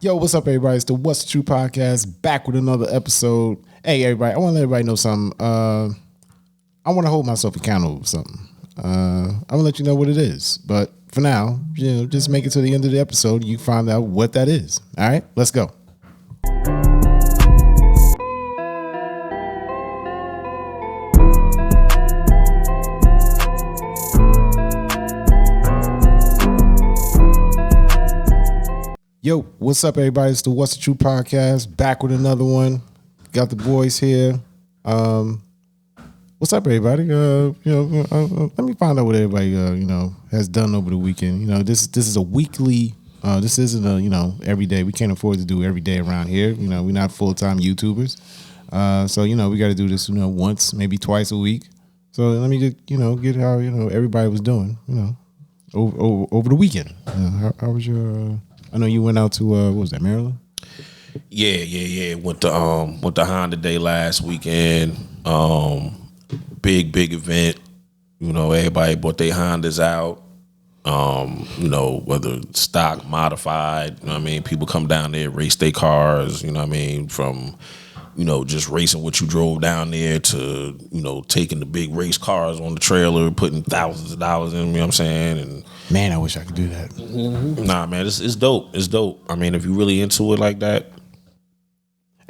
Yo, what's up, everybody? It's the What's the True podcast, back with another episode. Hey, everybody, I want to let everybody know something. I want to hold myself accountable for something. I'm going to let you know what it is. But for now, just make it to the end of the episode. You find out what that is. All right, let's go. Yo, what's up, everybody? It's the What's the True podcast, back with another one. Got the boys here. What's up, everybody? Let me find out what everybody has done over the weekend. This is a weekly. This isn't a every day. We can't afford to do every day around here. We're not full-time YouTubers. So we got to do this once, maybe twice a week. So let me just get how everybody was doing. Over the weekend. How was your? I know you went out to what was that, Maryland? Yeah. Went to Honda Day last weekend. Big event. Everybody bought their Hondas out. Whether stock, modified. People come down there, race their cars. From just racing what you drove down there to taking the big race cars on the trailer, putting thousands of dollars in. You know what I'm saying? And man, I wish I could do that. Mm-hmm. Nah, man, it's dope. It's dope. If you're really into it like that,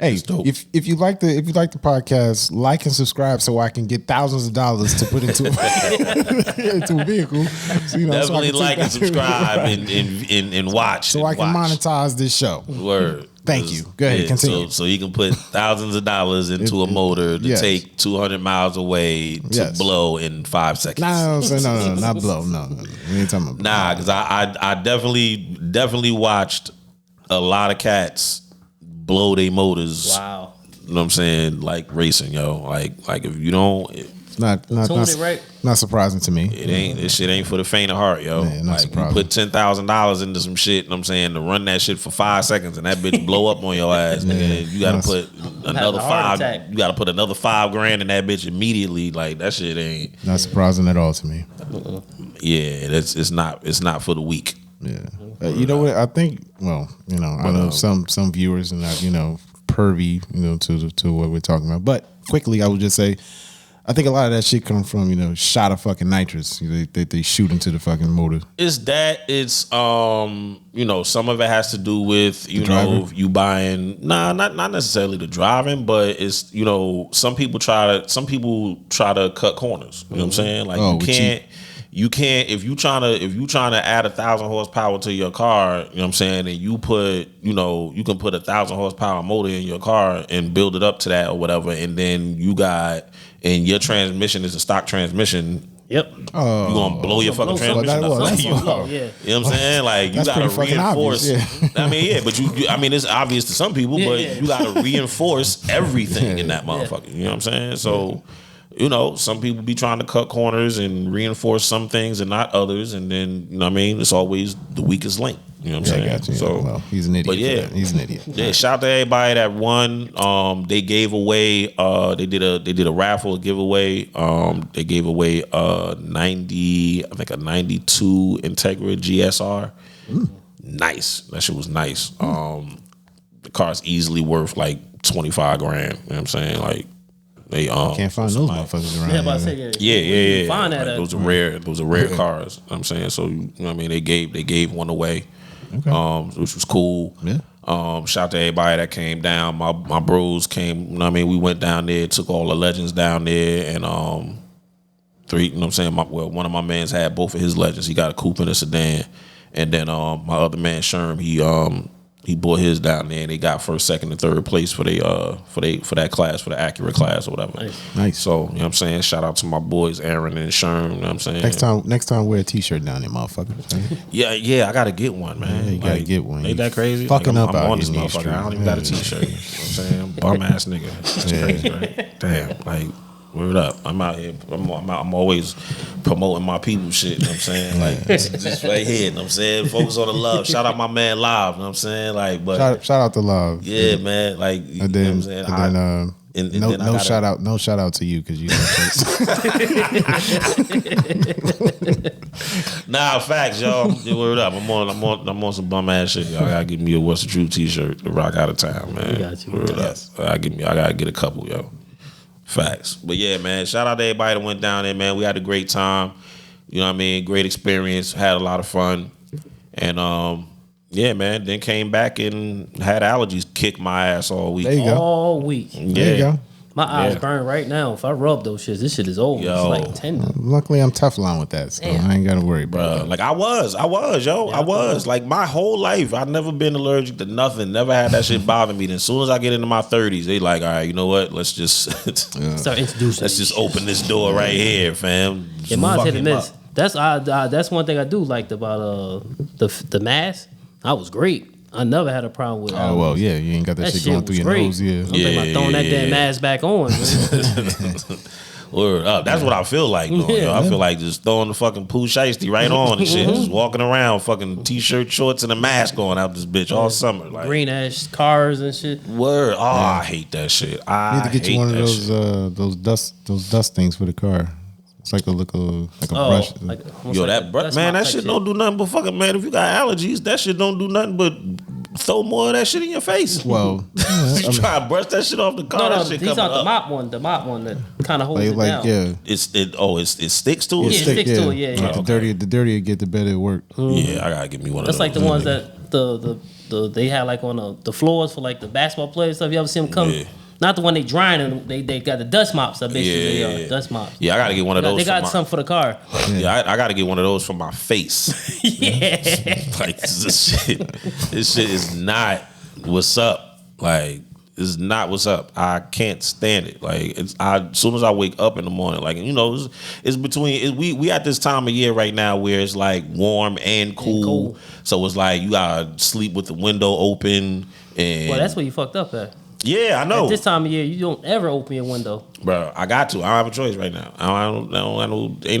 hey, if you like the podcast, like and subscribe so I can get thousands of dollars to put into a vehicle. So, definitely like and subscribe and watch. So I can monetize this show. Word. Thank you. Go ahead, continue. So you can put thousands of dollars into a motor to take 200 miles away to blow in 5 seconds. No, not blow. No. We ain't talking about blow. Nah, because I definitely watched a lot of cats blow their motors. Wow. You know what I'm saying? Like racing, yo. Like if you don't... Not surprising to me. This shit ain't for the faint of heart, yo. Yeah, like you put $10,000 into some shit, you know what I'm saying, to run that shit for 5 seconds and that bitch blow up on your ass, nigga. You gotta put another $5. You gotta put another $5,000 in that bitch immediately. Like that shit ain't not surprising at all to me. Yeah, it's not for the weak. Yeah. You know what? I think I know some viewers are not, pervy, to what we're talking about. But quickly I would just say I think a lot of that shit comes from, shot of fucking nitrous. They shoot into the fucking motor. It's some of it has to do with, you buying, not necessarily the driving, but it's, some people try to cut corners. You know what I'm saying? Like you can't if you trying to add 1,000 horsepower to your car, you know what I'm saying, and you put, you can put 1,000 horsepower motor in your car and build it up to that or whatever, and then and your transmission is a stock transmission. Yep. Oh, you gonna blow your fucking transmission up. You know what I'm saying? Like you gotta reinforce. Obvious, but it's obvious to some people, but you gotta reinforce everything in that motherfucker. You know what I'm saying? So, some people be trying to cut corners and reinforce some things and not others, and then it's always the weakest link. You know what I'm saying? I got you. So he's an idiot. But he's an idiot. Yeah, shout out to everybody that won. They gave away. They did a raffle, a giveaway. They gave away a 92 Integra GSR. Nice. That shit was nice. The car's easily worth like $25,000. You know what I'm saying? Like they can't find those motherfuckers around. Yeah, about to say yeah. Find that. Those are rare cars. You know what I'm saying, so they gave one away. Okay. Which was cool. Yeah. Shout out to everybody that came down. My bros came. We went down there, took all the legends down there, and three. You know what I'm saying? One of my mans had both of his legends. He got a coupe and a sedan, and then my other man Sherm, he bought his down there, and they got first, second, and third place for that class, for the Acura class or whatever. Nice. So, you know what I'm saying? Shout out to my boys Aaron and Sherm, you know what I'm saying? Next time wear a t-shirt down there, motherfucker. Yeah, I gotta get one, man. Yeah, you gotta get one. Ain't that crazy? Fucking I'm up out on this here motherfucker. I don't even got a t-shirt. You know what I'm saying? Bum ass nigga. That's crazy, right? Damn, like, word up. I'm out here. I'm always promoting my people shit, you know what I'm saying? Like, just right here, you know what I'm saying? Focus on the love. Shout out my man Live, you know what I'm saying? Like, but shout out to Live. Yeah, man. Like, you know what I'm saying? And no shout out to you because you. Nah, facts, y'all. Word up. I'm on some bum ass shit. Y'all gotta give me a What's the Truth t-shirt to rock out of town, man. Got you. Word up. I gotta get a couple, yo. Facts. But yeah, man, shout out to everybody that went down there, man. We had a great time. You know what I mean? Great experience. Had a lot of fun. And yeah, man, then came back and had allergies kick my ass all week. There you go. All week. Yeah. There you go. My eyes burn right now. If I rub those shits, this shit is over. Yo. It's like tender. Luckily, I'm Teflon with that, so Damn. I ain't got to worry about it. Like I was, yo. I was. Like my whole life, I've never been allergic to nothing. Never had that shit bother me. Then as soon as I get into my 30s, they like, all right, you know what? Let's just Start introducing. let's just open this door right here, fam. Yeah, mine's Fuck hit and him miss. up. That's one thing I do liked about the mask. I was great. I never had a problem with. Oh well, yeah, you ain't got that shit going through your nose, yeah. I'm thinking about throwing that damn mask back on. Word up. That's what I feel like, though. Yeah. Yo. I feel like just throwing the fucking poo shiesty right on and shit. Just walking around, fucking t-shirt, shorts, and a mask on out this bitch all summer. Like Green ash cars and shit. word. Oh, I hate that shit. You need to get you one of those dust things for the car. It's like a brush. Yo, that brush, man, that shit don't do nothing but fucking, man, if you got allergies, that shit don't do nothing but throw more of that shit in your face. Well, You try to brush that shit off the car. No, that shit he's coming not the up. mop one. The mop one that kind of holds it like down. yeah. It sticks to it. Yeah, it sticks to it, yeah. Like the dirtier it get, the better it work. Yeah, I gotta give me one That's of those. like the ones that the they had like on the floors for like the basketball players stuff. You ever see them come? Yeah. Not the one they drying and they got the dust mops. I basically Yeah, they are yeah. dust mops. Yeah, I gotta get one of those. They got for my, some for the car. Yeah, I gotta get one of those for my face. Yeah. Like this shit is not what's up. Like it's not what's up. I can't stand it. Like as soon as I wake up in the morning, like you know, it's between we at this time of year right now where it's like warm and cool. So it's like you gotta sleep with the window open and Well, that's where you fucked up at. yeah, I know. At this time of year, you don't ever open your window. Bro, I got to. I don't have a choice right now. Ain't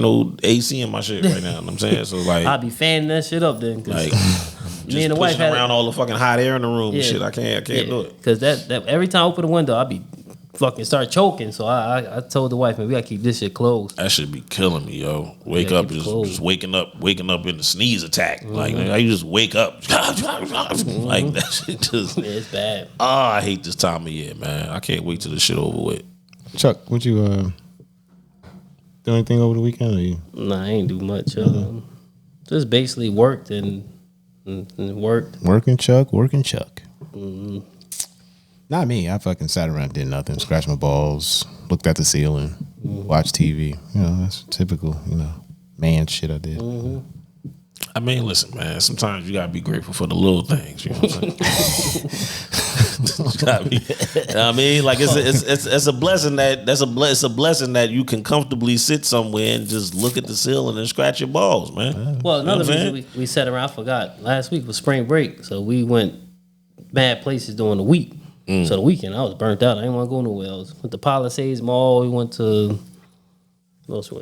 no AC in my shit right now. You know what I'm saying? So like I'll be fanning that shit up then. 'Cause like me just and the wife pushing had around all the fucking hot air in the room and shit. I can't do it. Because that every time I open the window, I be fucking start choking. So I told the wife, man, we gotta keep this shit closed. That should be killing me, yo. Wake Yeah, up keep it just closed. waking up in the sneeze attack. Like how you just wake up like that shit just. Yeah, it's bad. Oh, I hate this time of year, man. I can't wait till this shit over with. Chuck, what you do anything over the weekend? Or you? Nah, I ain't do much. Just basically worked and worked. Working Chuck. Not me. I fucking sat around, did nothing, scratched my balls, looked at the ceiling, watched TV. You know, that's typical, man shit I did. I mean, listen, man. Sometimes you gotta be grateful for the little things. You know what I'm saying? I mean, like it's a blessing it's a blessing that you can comfortably sit somewhere and just look at the ceiling and scratch your balls, man. Well, another You know what I'm reason we sat around, I forgot. Last week was spring break, so we went bad places during the week. So the weekend, I was burnt out. I didn't want to go nowhere else. Went to Palisades Mall. We went to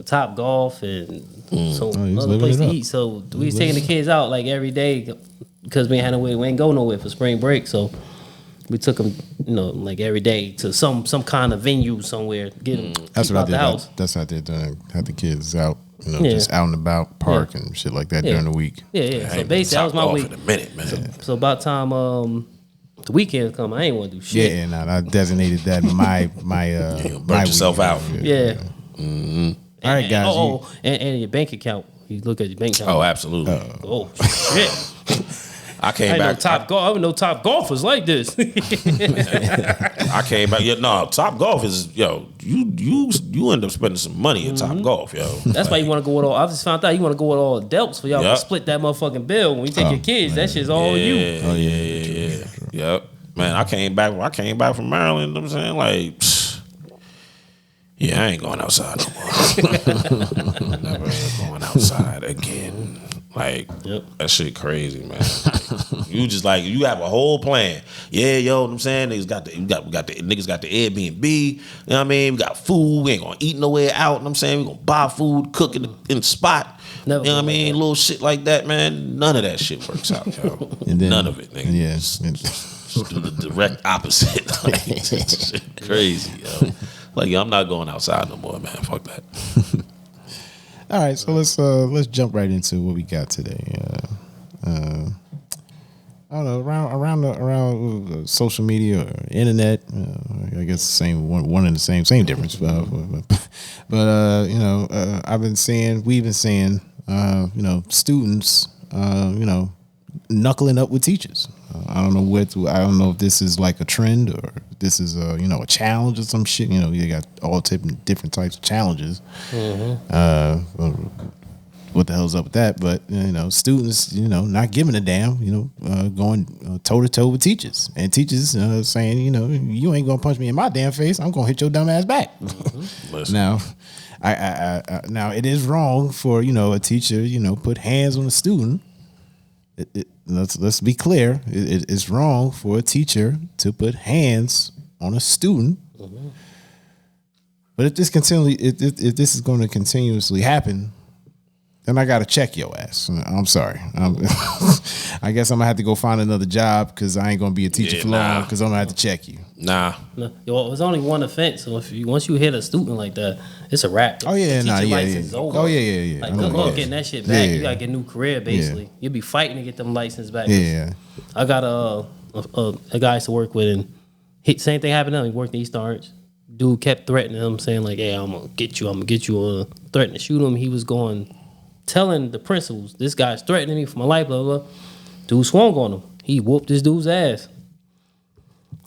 Top Golf and other place to eat. So we was taking the kids out like every day because we ain't go nowhere for spring break. So we took them, like every day to some kind of venue somewhere. Get them That's what I out did. the house. That's what I did. Had the kids out, just out and about, park and shit like that during the week. Yeah. I So ain't basically, that was my Top week. Golf in a minute, man. So about time the weekend come, I ain't want to do shit. Yeah, and I designated that my burnt yourself out. Yeah. All right, guys. And your bank account. You look at your bank account. Oh, absolutely. Oh shit! I came I back. know Top Golf. I didn't know Top Golfers like this. I came back. Yeah, no, Top Golf is you end up spending some money at Top Golf, yo. That's why you want to go with all. I just found out you want to go with all adults for y'all Yep. to split that motherfucking bill. When you take your kids, that shit's all you. Oh yeah. Yep. Man, I came back from Maryland. You know what I'm saying, like, yeah, I ain't going outside no more. Never going outside again. Like, that shit crazy, man. You just like, you have a whole plan. Yeah, yo, know what I'm saying? Niggas got the Airbnb. You know what I mean? We got food. We ain't gonna eat nowhere out. You know what I'm saying? We gonna buy food, cook in the spot. Never you know what I like mean? that. Little shit like that, man. None of that shit works out, yo. And then, None of it, nigga. Yeah. Just do the direct opposite. Like, shit crazy, yo. Like, yo, I'm not going outside no more, man. Fuck that. All right, so let's jump right into what we got today. I don't know, around social media or internet. I guess the same one and the same difference. But we've been seeing students knuckling up with teachers. I don't know if this is like a trend or this is a challenge or some shit. You got all different types of challenges. What the hell's up with that? But students, not giving a damn, going toe to toe with teachers, and teachers saying, you ain't gonna punch me in my damn face. I'm gonna hit your dumb ass back. Now, now it is wrong for a teacher, put hands on a student. Let's be clear. It's wrong for a teacher to put hands on a student. But if this is going to continuously happen, then I gotta check your ass. I'm sorry. I guess I'm gonna have to go find another job because I ain't gonna be a teacher for long because I'm gonna have to check you. Nah. No, it was only one offense. So once you hit a student like that, it's a wrap. Oh yeah, the license is over. Oh yeah. Like good luck getting that shit back. You gotta get a new career basically. You'll be fighting to get them license back. Yeah. I got a guy I used to work with, and same thing happened to him. He worked in East Orange. Dude kept threatening him, saying like, "Hey, I'm gonna get you. Threatening to shoot him." He was telling the principals, "This guy's threatening me for my life." Blah blah. Dude swung on him. He whooped this dude's ass.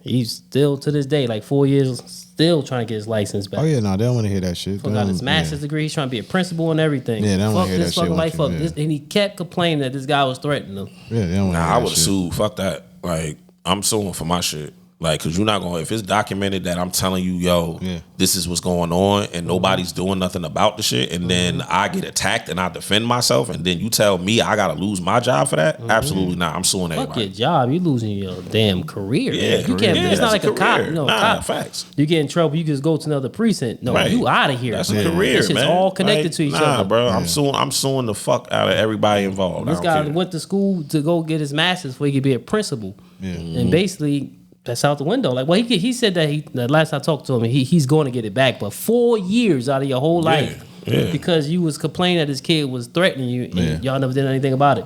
He's still to this day, like 4 years, still trying to get his license back. Oh yeah, no, they don't want to hear that shit. Got his master's degree. He's trying to be a principal and everything. Yeah, they don't want to hear that this shit. fucking life up. And he kept complaining that this guy was threatening him. Yeah, they don't want to hear I that would have shit. sued. Fuck that. Like, I'm suing for my shit. Like, cause you're not gonna, if it's documented that I'm telling you, yo, this is what's going on and nobody's doing nothing about the shit, and then I get attacked and I defend myself, and then you tell me I gotta lose my job for that? Absolutely not. I'm suing Fuck everybody. your job. You losing your damn career. Yeah, Man. You can't. yeah, It's not like that's a cop. career. Nah, cop. facts. You get in trouble. You just go to another precinct. No, Right. you out of here. That's a career, This shit's man. all connected Like, to each nah, other, bro. I'm suing the fuck out of everybody involved. This I guy don't care. went to school to go get his master's before he could be a principal. And basically, that's out the window. Like, well, he said that the last I talked to him, he's going to get it back. But 4 years out of your whole life because you was complaining that this kid was threatening you and y'all never did anything about it.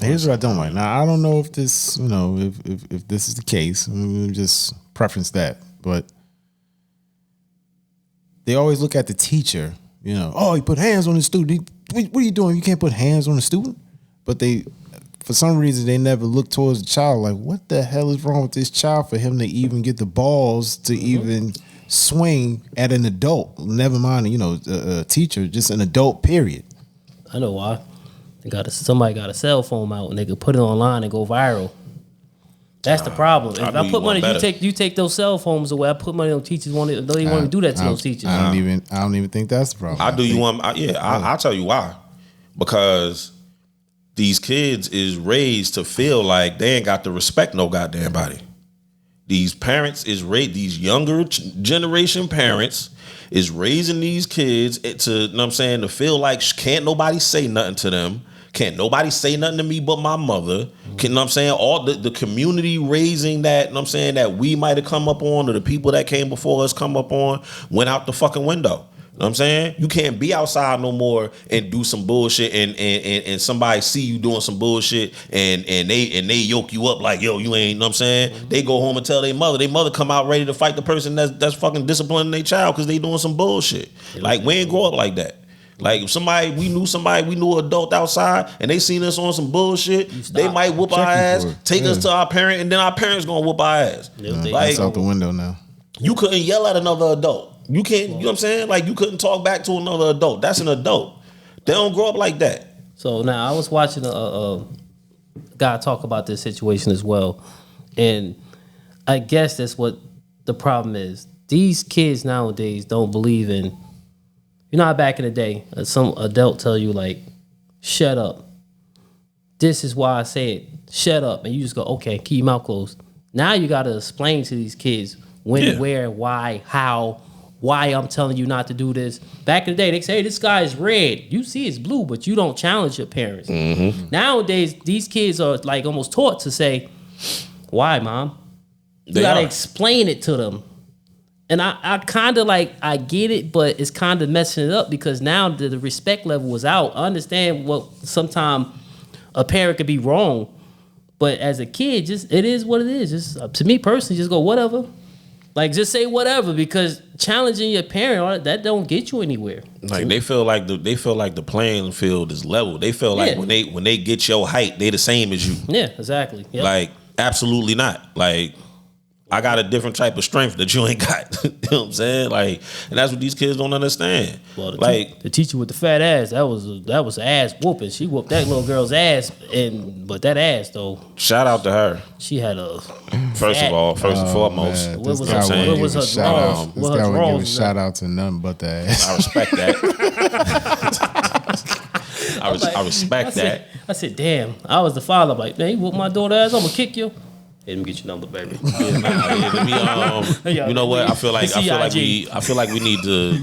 Here's what I don't like. Now I don't know if this, if this is the case. Let me just preference that. But they always look at the teacher. Oh, he put hands on the student. What are you doing? You can't put hands on the student. But for some reason, they never look towards the child. Like, what the hell is wrong with this child for him to even get the balls to even swing at an adult? Never mind, a teacher, just an adult. Period. I know why. Somebody got a cell phone out and they could put it online and go viral. That's the problem. If I put money, you take those cell phones away. I put money on teachers. They want to do that to those teachers. I don't even think that's the problem. I'll tell you why. Because these kids is raised to feel like they ain't got to respect no goddamn body. These parents is these younger generation parents is raising these kids to, to feel like can't nobody say nothing to them. Can't nobody say nothing to me but my mother. All the community raising that, that we might have come up on, or the people that came before us come up on, went out the fucking window. You know what I'm saying? You can't be outside no more and do some bullshit and somebody see you doing some bullshit and they yoke you up like, yo, you ain't, They go home and tell their mother come out ready to fight the person that's fucking disciplining their child because they doing some bullshit. Like, we ain't grow up like that. Like, if we knew an adult outside and they seen us on some bullshit, they might whoop our ass, take us to our parent, and then our parents gonna whoop our ass. That's out the window now. You couldn't yell at another adult. You can't, you know what I'm saying? Like, you couldn't talk back to another adult. That's an adult. They don't grow up like that. So now I was watching a guy talk about this situation as well. And I guess that's what the problem is. These kids nowadays don't believe in, how back in the day, some adult tell you like, shut up. This is why I say it. Shut up. And you just go, okay, keep your mouth closed. Now you got to explain to these kids when, where, why, how, why I'm telling you not to do this. Back in the day, they say, hey, this guy is red. You see it's blue, but you don't challenge your parents. Nowadays, these kids are like almost taught to say, why, mom? You gotta explain it to them. And I kind of like, I get it, but it's kind of messing it up because now the respect level was out. I understand what sometimes a parent could be wrong, but as a kid, just it is what it is. Just to me personally, just go whatever. Like just say whatever because challenging your parent that don't get you anywhere. Like they feel like the playing field is level. They feel like when they get your height, they the same as you. Yeah, exactly. Yep. Like absolutely not. Like I got a different type of strength that you ain't got. You know what I'm saying? Like, and that's what these kids don't understand. Well, like the teacher with the fat ass, that was ass whooping. She whooped that little girl's ass, but that ass though. Shout out to her. She had a first and foremost. Man, What was this guy what was her draws? This guy would give a shout out to nothing but the ass. I respect that. I respect that. I said, damn. I was the father. I'm like, man, you whoop my daughter ass, I'm gonna kick you. Hey, let me get your number, baby. You know what? I feel like we need to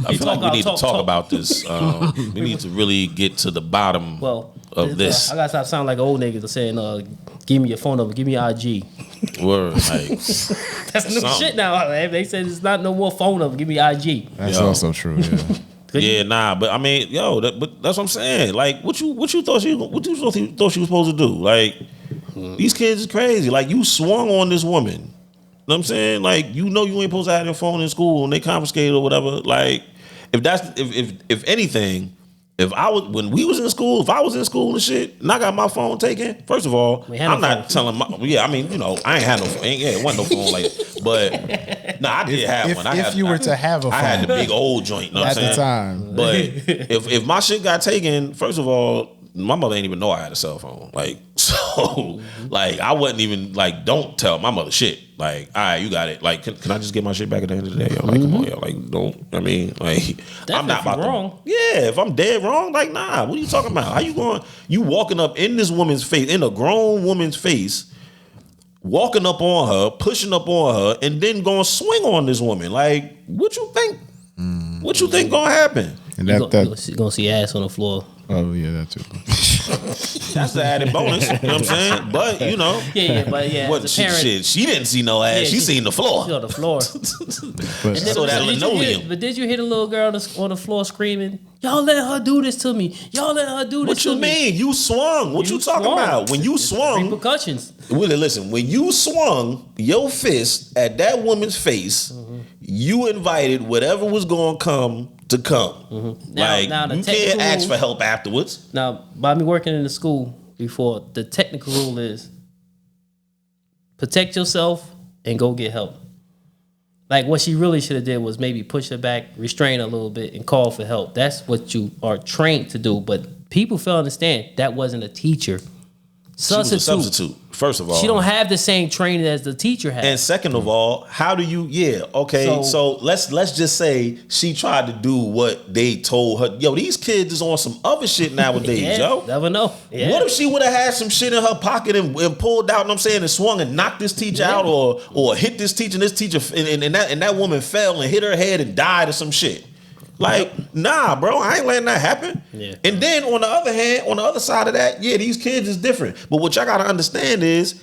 talk about this. We need to really get to the bottom of this. I gotta stop sounding like an old nigga saying, give me your phone number, give me your IG. Word, like that's new shit now. Man. They said it's not no more phone number, give me IG. That's also true, yeah. Yeah, but I mean, but that's what I'm saying. Like, what you thought she was supposed to do? Like, these kids is crazy. Like, you swung on this woman. You know what I'm saying? Like, you know you ain't supposed to have your phone in school and they confiscated or whatever. Like, if anything, when we was in school, if I was in school and shit, and I got my phone taken, first of all, I'm not telling I ain't had no phone. It wasn't no phone like that. But I did have one. If you were to have a phone. I had the big old joint, you know what I'm saying? At the time. But if my shit got taken, first of all, my mother ain't even know I had a cell phone. Like, so, like, I wasn't even, like, don't tell my mother shit. Like, all right, you got it. Like, can I just get my shit back at the end of the day? Yo? Like, come on, yo. Like, don't, I mean, like, I'm not about wrong. Yeah, if I'm dead wrong, like, nah, what are you talking about? How you going, you walking up in this woman's face, in a grown woman's face, walking up on her, pushing up on her, and then going to swing on this woman. Like, what you think? What you think gonna happen? And you're gonna see ass on the floor. Oh yeah, that too. That's the added bonus. You know what I'm saying? But you know, What she didn't see no ass. She seen the floor. She on the floor. That linoleum. But did you hear the little girl on the floor screaming? Y'all let her do this to me. Y'all let her do this to me. What you mean? You swung. What you talking about? When you swung, repercussions. Willie, listen. When you swung your fist at that woman's face, you invited whatever was going to come. Now, you can't ask for help afterwards. Now, by me working in the school before, the technical rule is protect yourself and go get help. Like, what she really should have did was maybe push her back, restrain her a little bit, and call for help. That's what you are trained to do. But people fail to understand that wasn't a teacher. She was a substitute. First of all, she don't have the same training as the teacher has. And second of all, how do you? Yeah, okay. So let's just say she tried to do what they told her. Yo, these kids is on some other shit nowadays, yo. Never know. Yeah. What if she would have had some shit in her pocket and pulled out? You know what I'm saying, and swung and knocked this teacher out, or hit this teacher, and this teacher and that woman fell and hit her head and died or some shit. Like, nah, bro, I ain't letting that happen. Yeah. And then on the other hand, on the other side of that, yeah, these kids is different. But what y'all gotta understand is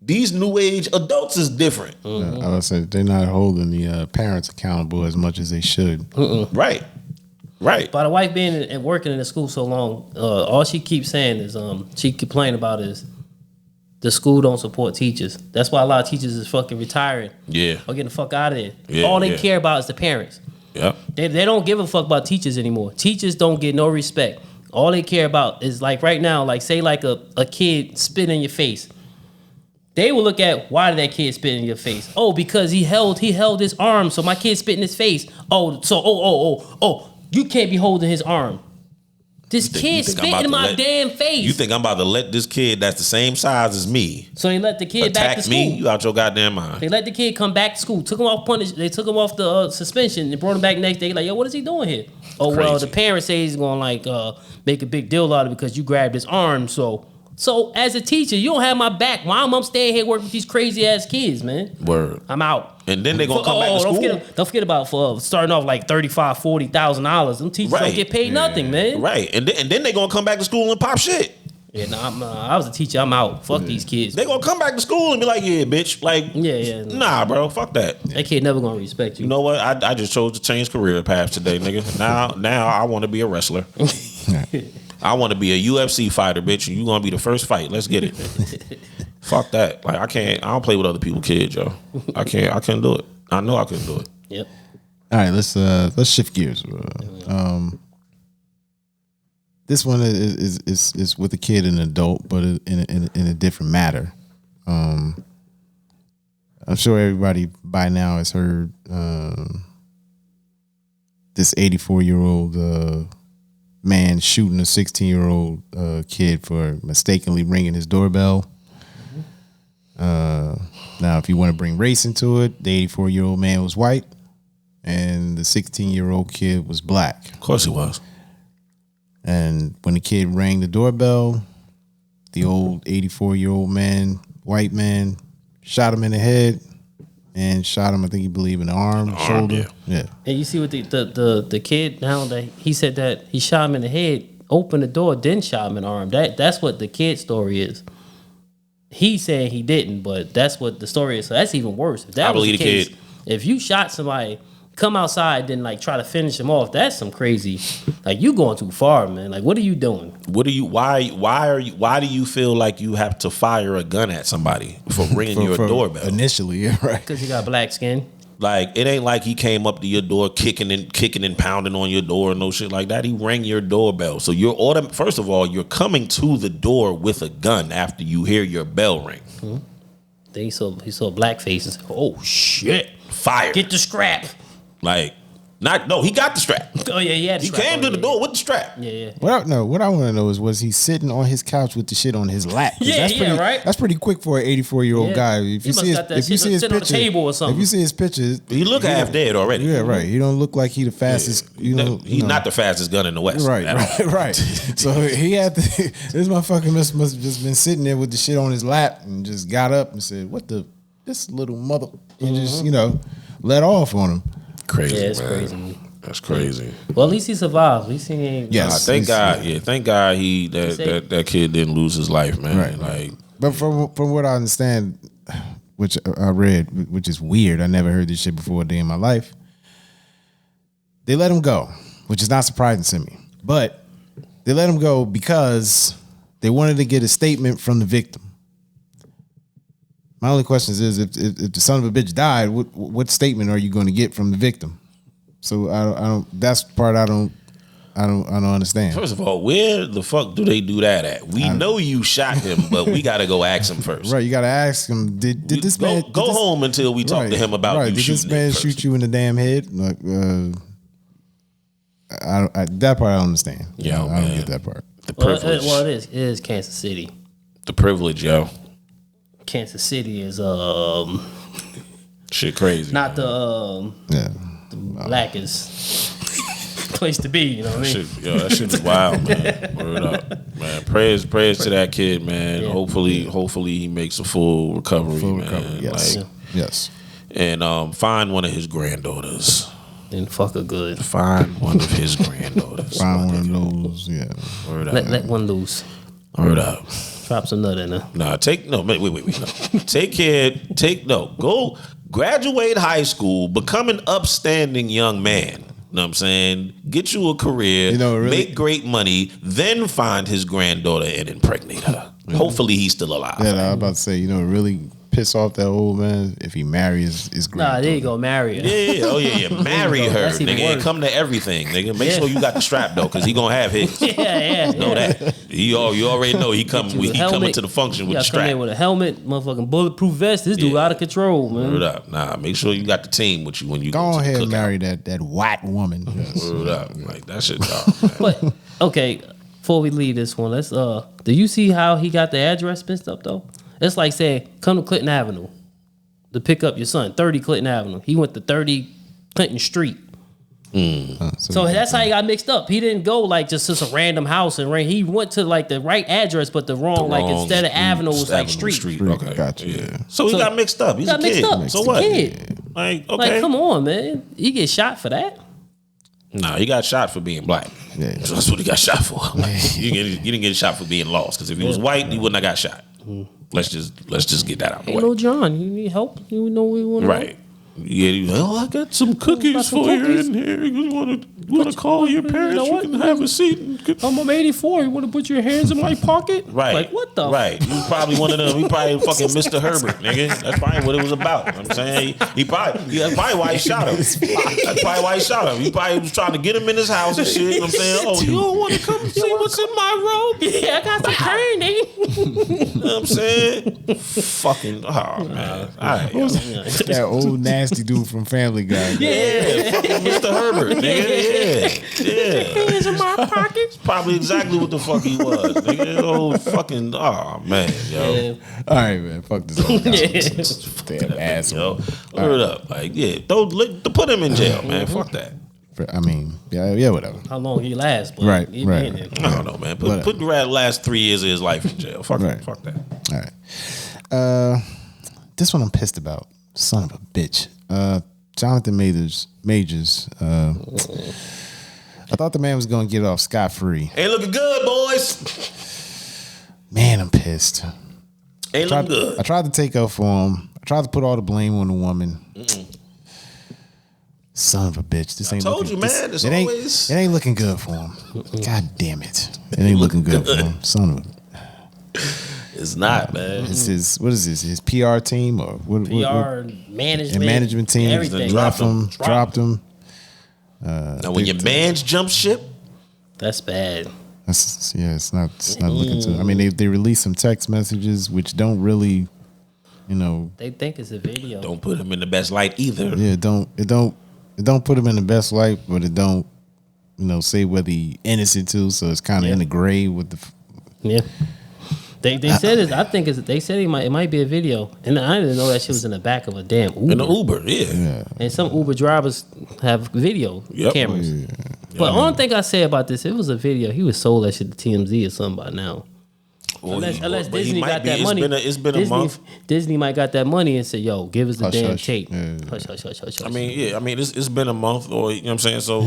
these new age adults is different. I would say they're not holding the parents accountable as much as they should. Right. By the wife being and working in the school so long, all she keeps saying is she complain about is the school don't support teachers. That's why a lot of teachers is fucking retiring. Yeah. Or getting the fuck out of there. Yeah, all they care about is the parents. Yep. They don't give a fuck about teachers anymore. Teachers don't get no respect. All they care about is, like, right now, like, say like a kid spit in your face. They will look at, why did that kid spit in your face? Oh, because he held his arm, so my kid spit in his face. Oh, you can't be holding his arm. This kid spit in my damn face. You think I'm about to let this kid that's the same size as me? So they let the kid back to school. Me? You out your goddamn mind. They let the kid come back to school. Took him off They took him off the suspension and brought him back next day. Like, yo, what is he doing here? Oh, crazy. Well, the parent says he's gonna make a big deal out of it because you grabbed his arm. So So as a teacher, you don't have my back. Why I'm staying here working with these crazy ass kids, man? Word. I'm out. And then they gonna come back to school. Don't forget about starting off like $35,000, $40,000. Them teachers don't get paid nothing, man. Right. And then they gonna come back to school and pop shit. Yeah, I was a teacher. I'm out. Fuck these kids. They gonna come back to school and be like, yeah, bitch. Like, nah, bro. Fuck that. That kid never gonna respect you. You know what? I just chose to change career paths today, nigga. Now I want to be a wrestler. I want to be a UFC fighter, bitch. And you gonna be the first fight. Let's get it. Fuck that. Like I don't play with other people's kids, yo. I can't do it. I know I couldn't do it. Yep. All right, let's shift gears. This one is with a kid and an adult, but in a different matter. I'm sure everybody by now has heard this 84-year-old man shooting a 16-year-old kid for mistakenly ringing his doorbell. Now, if you want to bring race into it, the 84-year-old man was white, and the 16-year-old kid was black. Of course he was. And when the kid rang the doorbell, the old 84-year-old man, white man, shot him in the head and shot him, I think he believed, in the arm, shoulder. Yeah. And you see what the kid now that he said that he shot him in the head, opened the door, then shot him in the arm. That's what the kid story is. He's saying he didn't, but that's what the story is. So that's even worse. If that I was believe the case, kid. If you shot somebody, come outside, then like try to finish him off, that's some crazy. Like you going too far, man. Like what are you doing? Why do you feel like you have to fire a gun at somebody for ringing your doorbell? Initially, yeah, right. Because you got black skin. Like it ain't like he came up to your door kicking and pounding on your door and no shit like that. He rang your doorbell. So first of all, you're coming to the door with a gun after you hear your bell ring. Mm-hmm. Then he saw black faces. Oh shit! Fire! Get the strap. Like, he got the strap. Oh yeah, he had the strap. He came to the door with the strap. Yeah. What I want to know is, was he sitting on his couch with the shit on his lap? Right. That's pretty quick for an 84-year-old guy. If you see his picture, on the table or something. If you see his pictures, he look half dead already. Yeah, right. He don't look like he the fastest. He's not the fastest gun in the West. Right. So he had to. This motherfucker must have just been sitting there with the shit on his lap and just got up and said, this little mother," and just let off on him. Crazy, yeah, it's man. crazy. That's crazy. Well, at least he survived. At least he ain't. Yes, thank God. Yeah, thank God that kid didn't lose his life, man. Right. Like, but from what I understand, which I read, which is weird, I never heard this shit before a day in my life. They let him go, which is not surprising to me. But they let him go because they wanted to get a statement from the victim. My only question is if the son of a bitch died, what statement are you going to get from the victim? So I don't. That's the part I don't understand. First of all, where the fuck do they do that at? We know you shot him, but we got to go ask him first. Right, you got to ask him. Did this man go home until we talk to him about you shooting? Did this man shoot you in the damn head? Like, that part I don't understand. Yo, I don't get that part. The privilege. Well, it is Kansas City. The privilege, yo. Kansas City is shit crazy. Not the blackest place to be. You know what I mean? That shit is wild, man. Word up, man. Prayers to that kid, man. Yeah. Hopefully he makes a full recovery, man. Yes. Yes. And find one of his granddaughters. And fuck her good. Find one of his granddaughters. Find one of those. Yeah. Word up. Let one loose. Word up. Drop some nut in her. Nah, wait. No. Go graduate high school, become an upstanding young man. You know what I'm saying? Get you a career, make great money, then find his granddaughter and impregnate her. Mm-hmm. Hopefully he's still alive. Yeah, I was about to say, really piss off that old man if he marries his granddaughter. Nah, there you go, marry her. Yeah. Oh, yeah. Marry her, nigga. And come to everything, nigga. Make sure you got the strap, though, because he going to have his. Yeah. Know that. You already know he coming to the function with the strap. Come in with a helmet, motherfucking bulletproof vest. This dude out of control, man. Word up. Nah, make sure you got the team with you when you go ahead and marry that white woman. Word up. Like, that shit dog, man. But, okay, before we leave this one, let's, do you see how he got the address messed up, though? It's like saying, come to Clinton Avenue to pick up your son, 30 Clinton Avenue. He went to 30 Clinton Street. So that's how he got mixed up. He didn't go like just a random house and ring. He went to like the right address, but the wrong like instead of avenue was like street. Okay, Gotcha. yeah. So he got mixed up. He's a kid. So He's what? a kid. Like, okay. Like, come on, man. You get shot for that? Nah, he got shot for being black. Yeah. So that's what he got shot for. Like, you didn't get shot for being lost. Because if he was white, he wouldn't have got shot. Let's just get that out of the way. No, John, you need help? You know we want Right. Yeah, he was like, I got some cookies for you in here. You want to call your parents? You can have a seat. I'm 84. You want to put your hands in my pocket? Right. Like, what the? Right. You probably one of them. You probably fucking Mr. Herbert, nigga. That's probably what it was about. You know what I'm saying? That's probably why he shot him. That's probably why he shot him. He probably was trying to get him in his house and shit. You know what I'm saying? Oh, you don't want to come see what's in my robe? Yeah, I got some cream, You know what I'm saying? Fucking, oh, man. All right, yo. That old nasty dude from Family Guy. Yeah, fucking Mr. Herbert, nigga. Yeah. Hands in my pockets. Probably exactly what the fuck he was, nigga. Oh, fucking, oh, man, yo. Yeah. All right, man. Fuck this old guy. Damn asshole. Yo, word up. Like, yeah, put him in jail, man. Fuck that. I mean, yeah, whatever. How long he last? But Right, he right. been in. I don't know, man. Put the last 3 years of his life in jail. Fuck Right. fuck that. All right. This one I'm pissed about. Son of a bitch. Jonathan Majors. I thought the man was gonna get off scot-free. Ain't looking good, boys. Man, I'm pissed. Ain't looking good. I tried to take up for him. I tried to put all the blame on the woman. Son of a bitch. This ain't told looking, you, man. It's it ain't, always- it ain't looking good for him. God damn it. It ain't looking good for him. Son of a It's not, man. It's his PR team or what? PR, management, and management team everything. dropped him. Now, when your man's jump ship, That's bad. It's not looking too. I mean, they released some text messages which don't really, They think it's a video. don't put him in the best light either. it don't put him in the best light, but it don't, say whether he innocent too. So it's kind of in the gray with the. Yeah. They said it. I think they said it might be a video, and I didn't know that shit was in the back of a damn Uber. In the Uber, yeah. And some Uber drivers have video cameras. Yeah. But only thing I say about this, it was a video. He was sold that shit to TMZ or something by now. Well, Unless but he Disney might got be. that money. It's been a month. Disney might got that money and said, "Yo, give us the Hush, damn hush. tape." Yeah. Hush, hush, hush, hush. I mean, it's been a month, or you know what I'm saying. So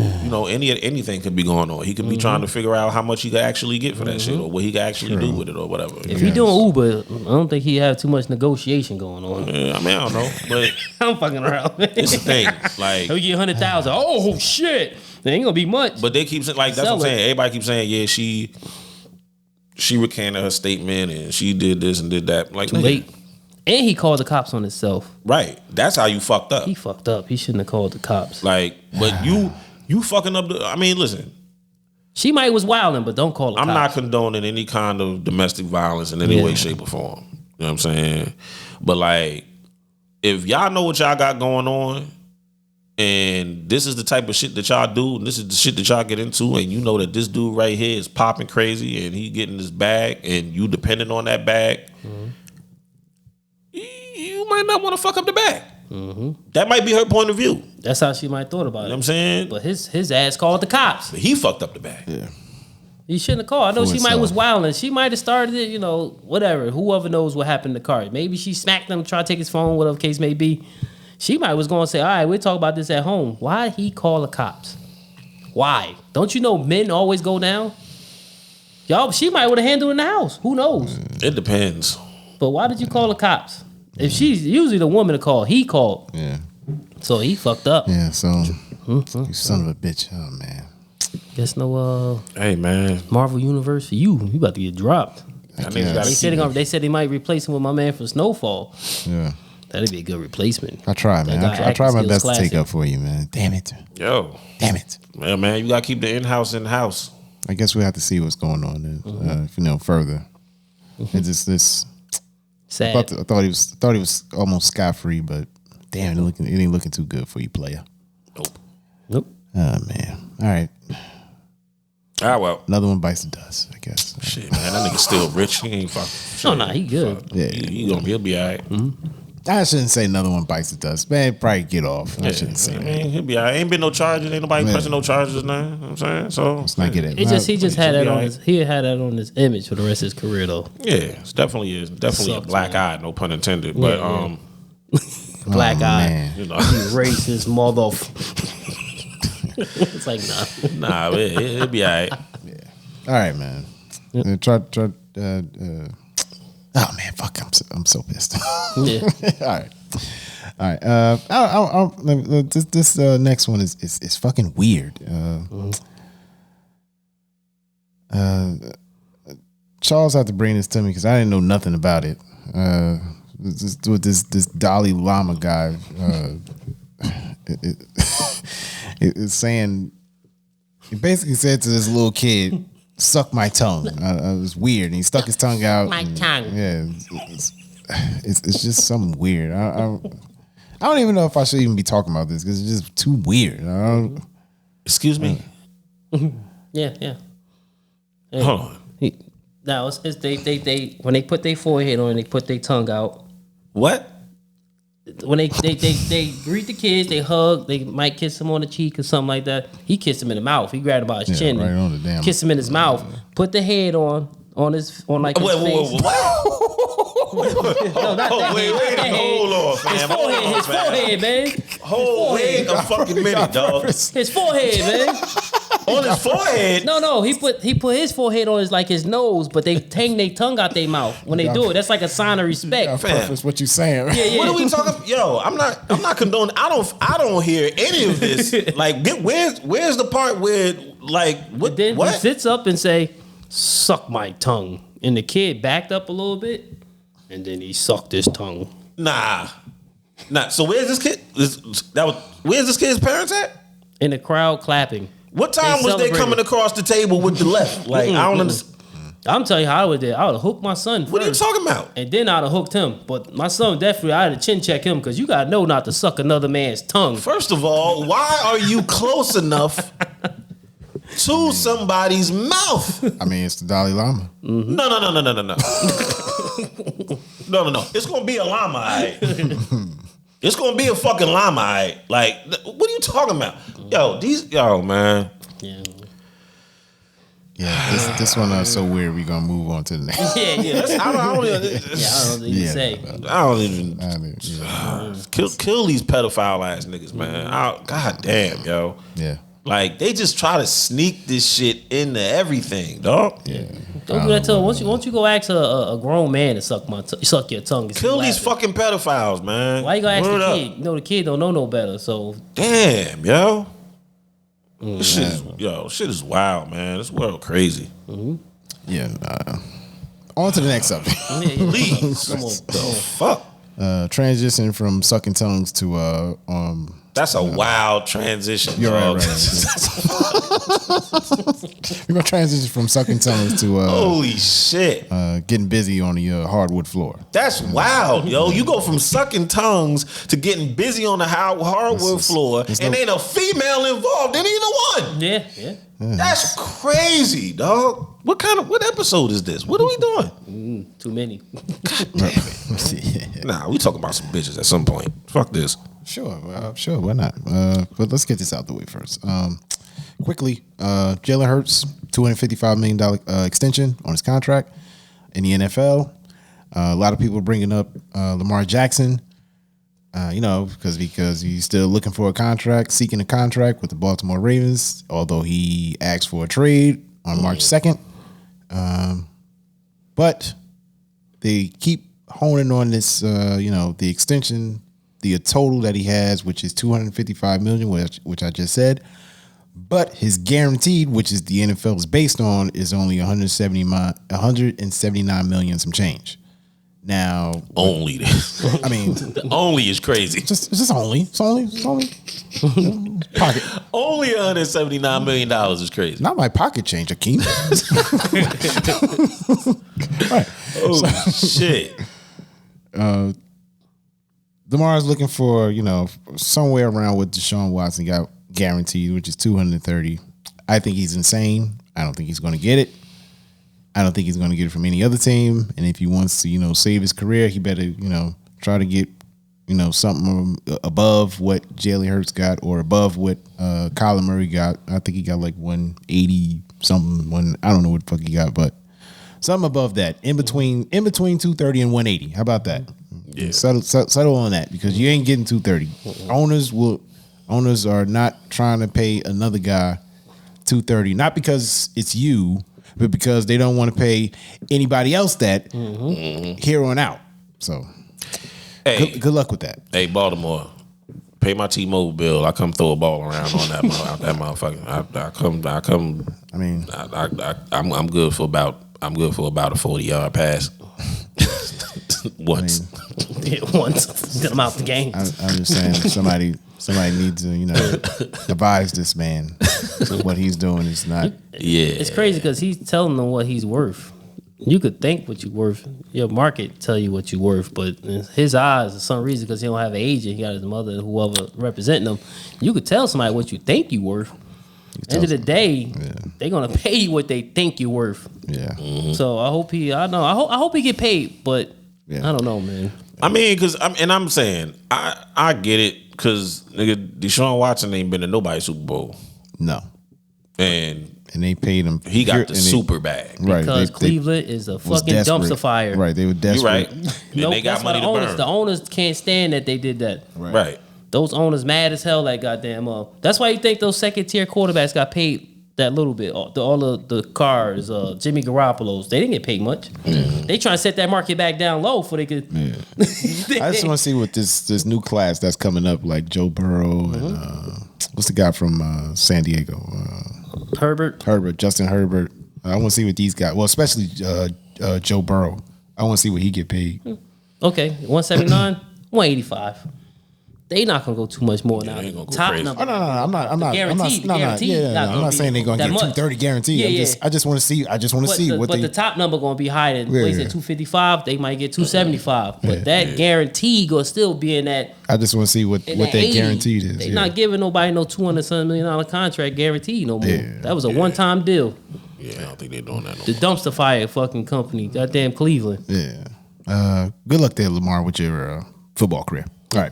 anything could be going on. He could be trying to figure out how much he could actually get for that shit, or what he could actually do with it, or whatever. if he doing Uber, I don't think he have too much negotiation going on. Yeah, I mean, I don't know, but I'm fucking around. it's the thing. Like, He'll get 100,000. Oh shit! There ain't gonna be much. but they keep saying, like, that's Sell what I'm it. saying. Everybody keeps saying, yeah, she recanted her statement and she did this and did that. Like, Too late. And he called the cops on himself. right? That's how you fucked up. He fucked up. He shouldn't have called the cops. Like, but you fucking up. I mean, listen. She might was wilding, but don't call the I'm cops. not condoning any kind of domestic violence in any way, shape, or form. You know what I'm saying? But like, if y'all know what y'all got going on, and this is the type of shit that y'all do, and this is the shit that y'all get into, and you know that this dude right here is popping crazy, and he getting his bag, and you depending on that bag, you might not want to fuck up the bag. That might be her point of view. You That's how she might thought about know it. what I'm saying? But his ass called the cops. But he fucked up the bag. Yeah. He shouldn't have called. I know For she might himself. was wilding. She might have started it, whatever. Whoever knows what happened to Cart. Maybe she smacked him, tried to take his phone, whatever case may be. She might was going to say, all right, we'll talk about this at home. Why he call the cops? Why? Don't you know men always go down? Y'all, she might would have handled it in the house. Who knows? It depends. But why did you call the cops? If she's usually the woman to call, he called. Yeah. So he fucked up. Yeah. So you son of a bitch. Oh man. Guess no Hey, man. Marvel Universe for you. You about to get dropped. That nigga Yeah. gotta They said they might replace him with my man from Snowfall. Yeah. That'd be a good replacement. I try, man. That guy I try my acting best skills to take classic. up for you, man. Damn it. Yo. Damn it. Yeah, man, you gotta keep the in-house in-house. I guess we have to see what's going on then, further. It's just this. Sad. I thought he was almost scot-free, but damn, it ain't looking too good for you, player. Nope. Oh man. All right. All right, well. Another one bites the dust, I guess. Shit, man, that nigga's still rich. He ain't fucking. Oh, nah, he good. Yeah. He'll be all right. I shouldn't say another one bites the dust. Man, probably get off. I shouldn't say that. He'll be all right. Ain't been no charges. Ain't nobody pressing no charges now. You know what I'm saying? So let's not get it. He just had that on his. He had that on his image for the rest of his career, though. Yeah, it definitely is. Definitely a black eye. No pun intended. Yeah, but black eye. Man. you know, Racist mother. It's like nah, it'll be all right. Yeah. All right, man. Try. Oh man, fuck! I'm so pissed. Yeah. All right. This next one is fucking weird. Charles had to bring this to me because I didn't know nothing about it. This Dalai Lama guy it's saying, he basically said to this little kid, "Suck my tongue." It was weird, and he stuck his tongue out. My tongue. Yeah, it's just something weird. I don't even know if I should even be talking about this because it's just too weird. Excuse me. Yeah. Hey, Hold on. Now it's they when they put their forehead on, they put their tongue out. What? When they greet the kids, they hug, they might kiss him on the cheek or something like that. He kissed him in the mouth. He grabbed about his chin, right and on the damn. kissed him in his mouth. Put the head on like his face. What? No, not that Wait, head. Not that head. hold on, fam. His forehead, man. Wait a fucking minute, dog. His forehead, man. On his forehead. No, he put his forehead on his nose, but they hang their tongue out their mouth when they do it. That's like a sign of respect. That's what you saying. Yeah. What are we talking? Yo, I'm not condoning. I don't hear any of this. Like, where's the part where like what? Then what? he sits up and say, "Suck my tongue," and the kid backed up a little bit, and then he sucked his tongue. Nah. So where's this kid? Where's this kid's parents at? In the crowd clapping. What time was they coming across the table with the left? Like, I don't understand. I'm telling you how I would do. I would have hooked my son first. What are you talking about? And then I'd have hooked him. But my son definitely, I'd have chin check him because you gotta know not to suck another man's tongue. First of all, why are you close enough to somebody's mouth? I mean, it's the Dalai Lama. Mm-hmm. No. No. It's gonna be a llama, all right? It's gonna be a fucking llama, all right? Like, what are you talking about? Yo, man. Yeah, this one is so weird. We're gonna move on to the next. Yeah. I don't even say. I don't even kill these pedophile ass niggas, man. God damn, yo. Yeah. Like, they just try to sneak this shit into everything, dog. Yeah. Don't do that to him. Once you go ask a grown man to suck your tongue. Kill these fucking pedophiles, man. Why you gonna ask Word the up. kid? You know the kid don't know no better. So damn, yo. Shit is wild, man. This world crazy. Yeah. On to the next subject. Please. Come on. Fuck. Transition from sucking tongues to That's a wild transition. You're dog. right. We're gonna transition from sucking tongues to holy shit, getting busy on the hardwood floor. That's wild, yo. You go from sucking tongues to getting busy on the hardwood floor, and ain't a female involved in either one. Yeah. That's crazy, dog. What episode is this? What are we doing? Too many. God damn it. Nah, we talking about some bitches at some point. Fuck this. Sure, why not? But let's get this out the way first. Quickly, Jalen Hurts, $255 million extension on his contract in the NFL. A lot of people bringing up Lamar Jackson, because he's still looking for a contract, seeking a contract with the Baltimore Ravens, although he asked for a trade on March 2nd. But they keep honing on this, the extension, the total that he has, which is $255 million, which I just said. But his guaranteed, which is the NFL is based on, is only $179 million some change. Now, only this. I mean, only is crazy. It's only pocket. Only $179 million is crazy. Not my pocket change, Akeem. Right. Oh shit. Lamar's looking for, somewhere around what Deshaun Watson got guaranteed, which is $230. I think he's insane. I don't think he's going to get it. I don't think he's going to get it from any other team. And if he wants to, save his career, he better, try to get something above what Jalen Hurts got or above what Kyler Murray got. I think he got like 180 something. I don't know what the fuck he got, but something above that. In between 230 and 180. How about that? Yeah. Settle on that because you ain't getting 230. Owners are not trying to pay another guy 230, not because it's you, but because they don't want to pay anybody else that here on out. So, hey, good luck with that. Hey, Baltimore, pay my T-Mobile bill. I come throw a ball around on that motherfucker. I mean, I'm good for about a 40-yard pass. Once. Once. Get him out the game. I'm just saying somebody needs to advise this man. What he's doing is not. Yeah, it's crazy because he's telling them what he's worth. You could think what you're worth. Your market tell you what you're worth, but in his eyes, for some reason, because he don't have an agent, he got his mother, whoever representing him. You could tell somebody what you think you're worth. End of the day, they're gonna pay you what they think you're worth. Yeah. Mm-hmm. So I hope he get paid, but I don't know, man. I mean, because I'm saying I get it because nigga Deshaun Watson ain't been to nobody's Super Bowl. No. And they paid him. He got the super bag. Right. Because Cleveland is a fucking dumpster fire. Right. They were desperate. You're right. Nope, they got money to burn. The owners can't stand that they did that. Right. Those owners mad as hell. Like goddamn. That's why you think those second tier quarterbacks got paid that little bit. All of the cars, Jimmy Garoppolo's, they didn't get paid much. Mm-hmm. They trying to set that market back down low for they could. Yeah. I just want to see what this new class that's coming up, like Joe Burrow and what's the guy from San Diego? Herbert, Justin Herbert. I want to see what these guys. Well, especially Joe Burrow. I want to see what he get paid. Okay, 179, 185. They not gonna go too much more now. Top crazy. number. Oh, no. I'm not. Guaranteed. I'm not saying they're gonna get 230 guaranteed. Yeah, I just want to see. But the top number gonna be higher than 255. They might get 275. But that guarantee gonna still be in that. I just want to see what that guaranteed is. They not giving nobody no $200 million contract guaranteed no more. Yeah. That was a one-time deal. Yeah, I don't think they're doing that no more. The dumpster fire fucking company. Goddamn Cleveland. Yeah. Good luck there, Lamar, with your football career. All right.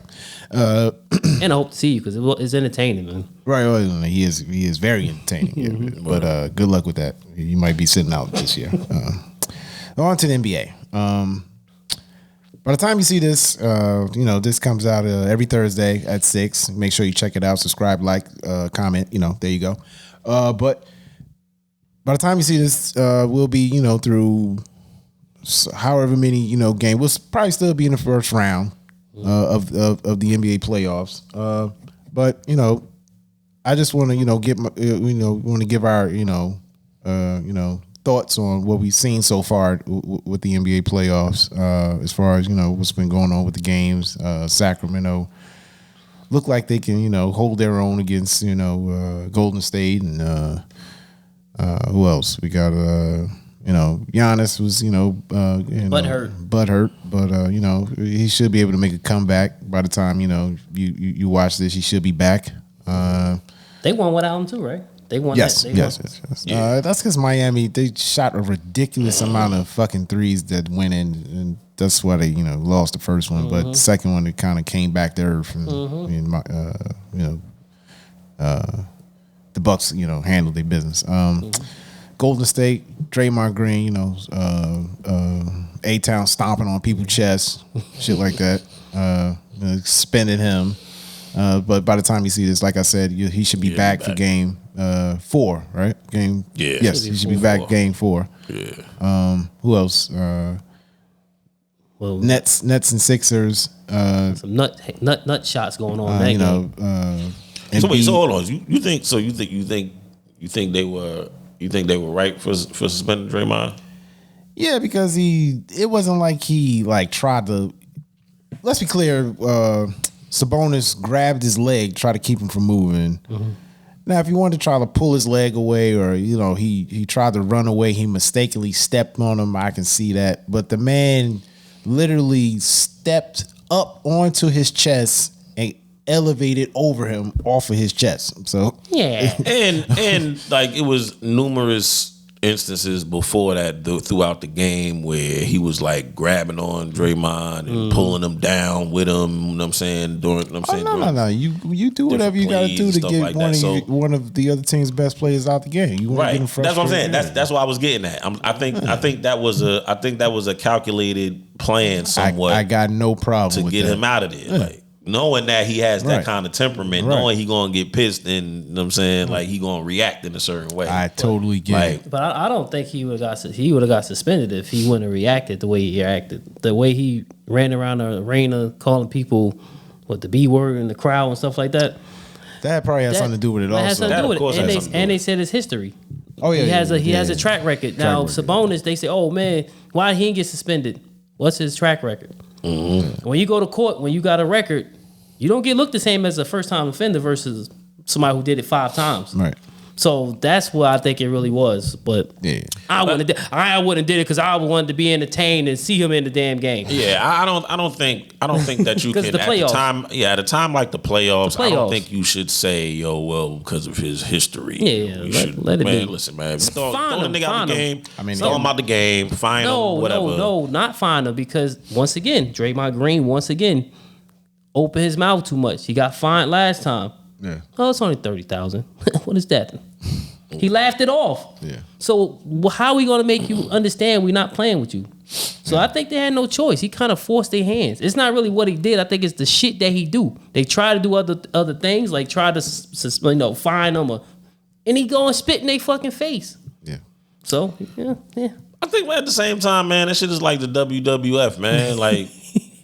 And I hope to see you because it's entertaining, man. Right. Well, he is very entertaining. But good luck with that. You might be sitting out this year. On to the NBA. By the time you see this, this comes out every Thursday at 6. Make sure you check it out. Subscribe, like, comment. There you go. But by the time you see this, we'll be, through however many, games. We'll probably still be in the first round. Of the NBA playoffs, but I just want to give our thoughts on what we've seen so far with the NBA playoffs, as far as what's been going on with the games. Sacramento look like they can hold their own against Golden State, and who else we got? Giannis was, butthurt, but he should be able to make a comeback by the time you watch this. He should be back. They won without him too, right? They won. Yes. Yeah. That's because Miami, they shot a ridiculous amount of fucking threes that went in, and that's why they lost the first one. But the second one, it kind of came back to earth. The Bucks, handled their business. Golden State, Draymond Green, A-Town stomping on people's chests, shit like that, spending him. But by the time you see this, like I said, he should be back for game 4, right? Yes, he should be back game 4. Yeah. Who else? Nets and Sixers. Some nut shots going on. So hold on. You think they were? You think they were right for suspending Draymond? Yeah, because it wasn't like he tried to. Let's be clear. Sabonis grabbed his leg, tried to keep him from moving. Mm-hmm. Now, if you wanted to try to pull his leg away, or he tried to run away, he mistakenly stepped on him. I can see that, but the man literally stepped up onto his chest and elevated over him off of his chest. So yeah, and like it was numerous instances before that throughout the game where he was like grabbing on Draymond and pulling him down with him. You know what I'm saying? No. You do whatever you got to do to get like one of the other team's best players out the game. You want to get him frustrated. That's what I'm saying. That's what I was getting at. I think that was a calculated plan somewhat. I got no problem to get him out of there. Like, knowing that he has that kind of temperament, knowing he gonna get pissed and, you know what I'm saying, like he gonna react in a certain way. I totally get it. But I don't think he would have got suspended if he wouldn't have reacted the way he reacted. The way he ran around the arena calling people the B word in the crowd and stuff like that. That probably has something to do with it also. Has something to do with it. And they said it's history. Oh yeah. He has a track record. Now Sabonis, they say, oh man, why he didn't get suspended? What's his track record? Mm-hmm. When you go to court, when you got a record, you don't get looked the same as a first-time offender versus somebody who did it 5 times. Right. So that's what I think it really was. But I wouldn't have did it because I wanted to be entertained and see him in the damn game. Yeah, I don't think that you can at the time. Yeah, at a time like the playoffs, I don't think you should say, because of his history. Yeah, let it be. Listen, man, throw the nigga out the game. I mean, throw him out the game. Fine him, whatever. No, not fine him because once again, Draymond Green opened his mouth too much. He got fined last time. Yeah. Oh, it's only 30,000. What is that? He laughed it off. Yeah. So how are we going to make you understand we're not playing with you? So I think they had no choice. He kind of forced their hands. It's not really what he did. I think it's the shit that he do. They try to do other things, like try to fine them, and he go and spit in their fucking face. Yeah. So yeah. I think at the same time, man, that shit is like the WWF, man. Like.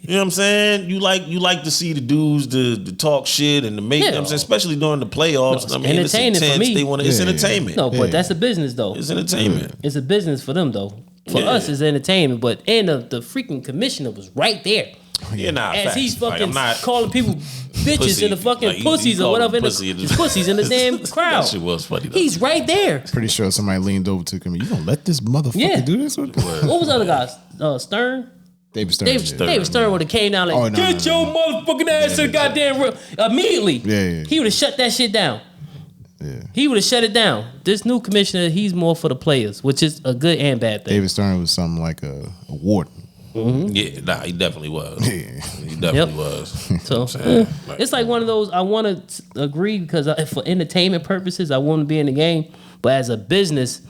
You know what I'm saying? You like to see the dudes to talk shit and to make, you know what I'm saying, especially during the playoffs. No, it's entertaining for me. It's entertainment. No, but that's a business though. It's entertainment. It's a business for them though. For us, it's entertainment. But the freaking commissioner was right there. Yeah, as he's fucking calling people bitches and the fucking pussies or whatever. Pussies in the damn crowd. That shit was funny though. He's right there. Pretty sure somebody leaned over to him. You gonna let this motherfucker do this? What was the other guy? Stern? David Stern. David Stern would have came down like, get your motherfucking ass to the goddamn room. Immediately. Yeah. He would have shut that shit down. Yeah. He would have shut it down. This new commissioner, he's more for the players, which is a good and bad thing. David Stern was something like a warden. Mm-hmm. Yeah, he definitely was. Yeah. He definitely was. So it's like one of those, I want to agree because for entertainment purposes, I want to be in the game. But as a business,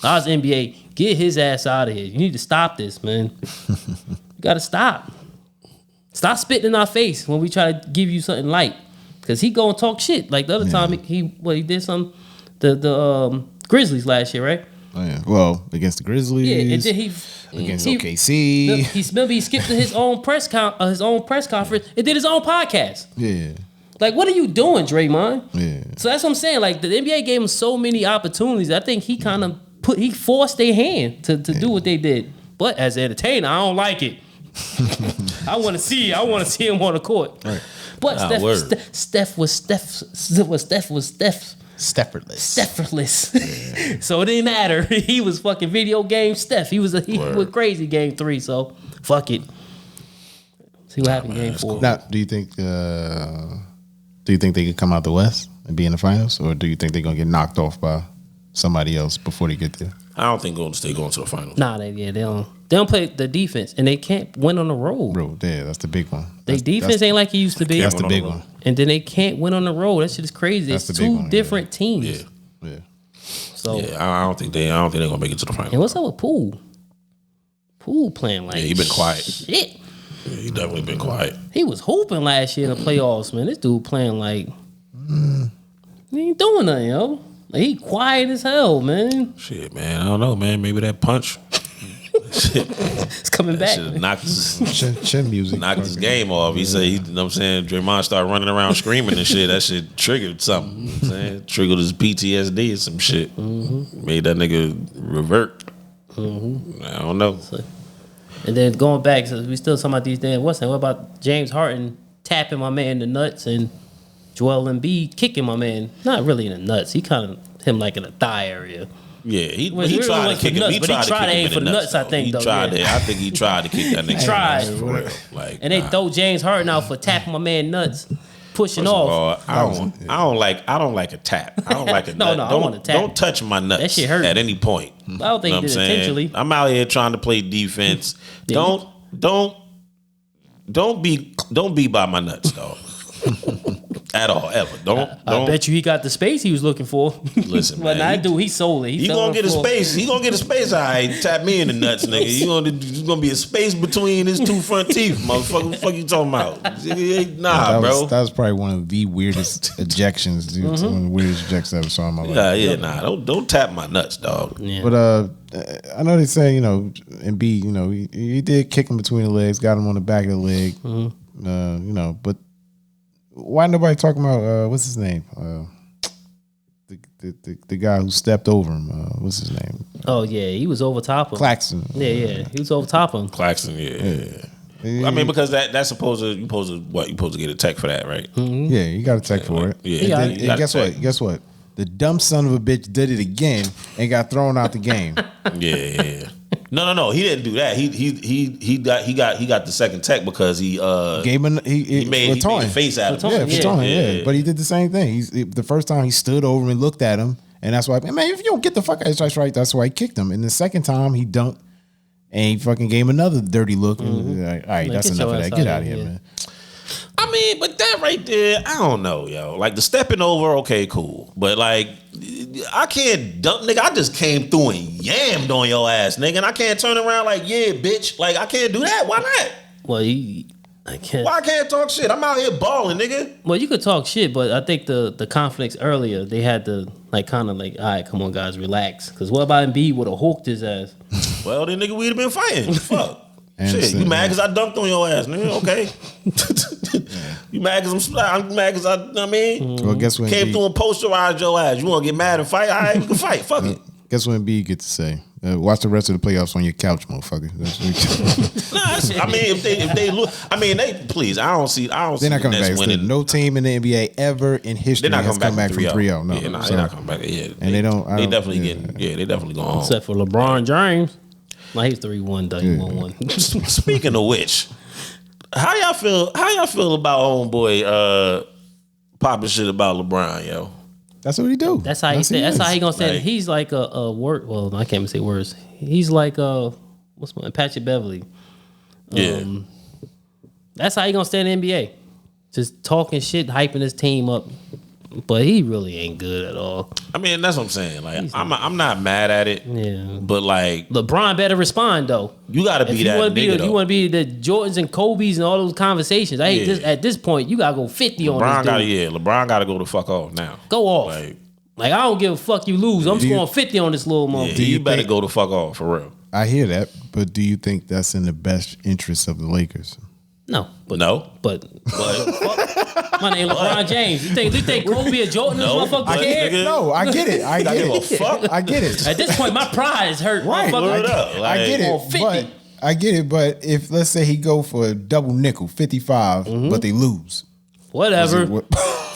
I was NBA, get his ass out of here. You need to stop this, man. You got to stop. Stop spitting in our face when we try to give you something light. Because he go and talk shit. Like the other time, he did some, the Grizzlies last year, right? Oh, yeah. Well, against the Grizzlies. Yeah, and then against OKC. He skipped his own press conference and did his own podcast. Yeah. Like, what are you doing, Draymond? Yeah. So that's what I'm saying. Like, the NBA gave him so many opportunities. I think he kind of forced their hand to do what they did. But as an entertainer, I don't like it. I want to see him on the court. Right. But Steph was Stefferless. Yeah. So it didn't matter. He was fucking video game Steph. He was crazy game 3. So fuck it. See what happened game 4. Now, do you think they could come out the West and be in the finals, or do you think they're gonna get knocked off by somebody else before they get there? I don't think Golden State going to the finals. Nah, they don't play the defense, and they can't win on the road. Bro, yeah, that's the big one. Their defense ain't like it used to be. That's the big one. And then they can't win on the road. That shit is crazy. It's 2 different teams. Yeah. So I don't think they're gonna make it to the finals. And what's up with Poole? Poole playing like he been quiet. Shit. Yeah, he definitely been quiet. He was hooping last year in the playoffs, man. This dude playing like he ain't doing nothing, yo. Like, he quiet as hell, man. Shit, man. I don't know, man. Maybe that punch. It's coming back. Knocked his chin music. Knocked his game off. He said, you know what I'm saying? Draymond started running around screaming and shit. That shit triggered something. You know what I'm saying? Triggered his PTSD or some shit. Mm-hmm. Made that nigga revert. Mm-hmm. I don't know. And then going back, so we still talking about these damn what about James Harden tapping my man in the nuts and Joel Embiid kicking my man? Not really in the nuts. He kind of him like in the thigh area. Yeah, he tried to kick him. He tried to aim for the nuts. I think I think he tried to kick that nigga. He tried. Like, and they throw James Harden out for tapping my man nuts. pushing First of off. all, I don't like a tap. I don't like a No, nut. I want a tap. Don't touch my nuts. That shit hurt. At any point. I don't think he did it intentionally. I'm out here trying to play defense. Don't be by my nuts, dog. At all, ever. Don't. I bet you he got the space he was looking for. Listen, But man, I do. He sold it. He gonna get a space. He gonna get a space. All right, tap me in the nuts, nigga. You gonna be a space between his two front teeth, motherfucker. What the fuck you talking about? Nah, bro. That was probably one of the weirdest ejections, dude. One of the weirdest ejections I ever saw in my life. Nah. Don't tap my nuts, dog. Yeah. But I know they say, Embiid, he did kick him between the legs, got him on the back of the leg. But why nobody talking about what's his name? The guy who stepped over him. What's his name? Oh yeah, he was over top of him. Claxton. Yeah, he was over top of him. Claxton, yeah. I mean, because that's supposed to you supposed to get a tech for that, right? Mm-hmm. Yeah, you got a tech for it. Yeah. And guess what? The dumb son of a bitch did it again and got thrown out the game. Yeah. No. He didn't do that. He got the second tech because he made a face out of him. Yeah. But he did the same thing. The first time he stood over him and looked at him, and that's why, man, if you don't get the fuck out, that's right. That's why he kicked him. And the second time he dunked, and he fucking gave him another dirty look. And like, all right, that's enough of that. Get out of here, man. I mean, but that right there, I don't know, yo. Like the stepping over, okay, cool. But like, I can't dunk, nigga. I just came through and yammed on your ass, nigga. And I can't turn around like, yeah, bitch. Like, I can't do that. Why not? Well, I can't. Why I can't talk shit? I'm out here balling, nigga. Well, you could talk shit, but I think the conflicts earlier, they had to kind of all right, come on, guys, relax. Because what about Embiid would have hooked his ass? Well, then nigga, we'd have been fighting. Fuck. Anderson, shit, you mad because I dunked on your ass, nigga? Okay. You mad because I'm mad because I mean? Well, guess what? Came through and posterized your ass. You want to get mad and fight? All right, we can fight. Fuck it. Guess what Embiid get to say? Watch the rest of the playoffs on your couch, motherfucker. I mean, if they look, I mean, please. I don't see. They're not coming back. Winning. No team in the NBA ever in history has come back from 3-0. No, they're not coming back. Yeah, and they don't. They definitely getting. Yeah, they definitely going home. Except for LeBron James. Like he's 3-1, though. He won one. Speaking of which, how y'all feel about homeboy popping shit about LeBron, yo? That's what he do. That's how he said. That's how he gonna say. He's like a word. Well, I can't even say words. He's like what's my Patrick Beverly. That's how he gonna stay in the NBA. Just talking shit, hyping his team up. But he really ain't good at all. I mean, that's what I'm saying. Like, I'm not mad at it. Yeah. But like, LeBron better respond though. You got to be that nigga though. You want to be the Jordans and Kobe's and all those conversations. I hate this. At this point, you gotta go 50 on this dude. LeBron got to go the fuck off now. Go off. Like I don't give a fuck you lose. I'm scoring 50 on this little motherfucker. Yeah, you better go the fuck off for real. I hear that, but do you think that's in the best interest of the Lakers? No. But my name LeBron James. You think Kobe or Jordan No, this motherfucker care? No, I get it. I get it. I get it. At this point, my pride is hurt. Right. I get it. 50. But I get it. But if let's say he go for a double nickel, 55, but they lose. Whatever.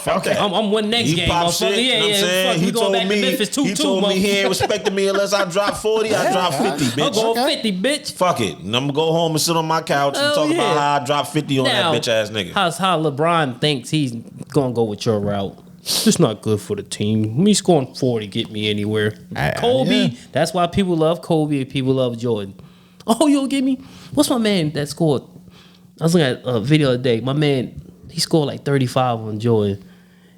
Okay. I'm winning next game, motherfucker. Yeah. Fuck, he we going back to Memphis 2-2, He told me he ain't respecting me unless I drop 40. I drop 50, bitch. I'm going 50, bitch. Fuck it. And I'm gonna go home and sit on my couch and talk about how I drop 50 on that bitch ass nigga. How LeBron thinks he's gonna go with your route. It's not good for the team. Me scoring 40 get me anywhere. Kobe, that's why people love Kobe and people love Jordan. Oh, you'll get me? What's my man that scored? I was looking at a video the other day. My man, he scored like 35 on Jordan.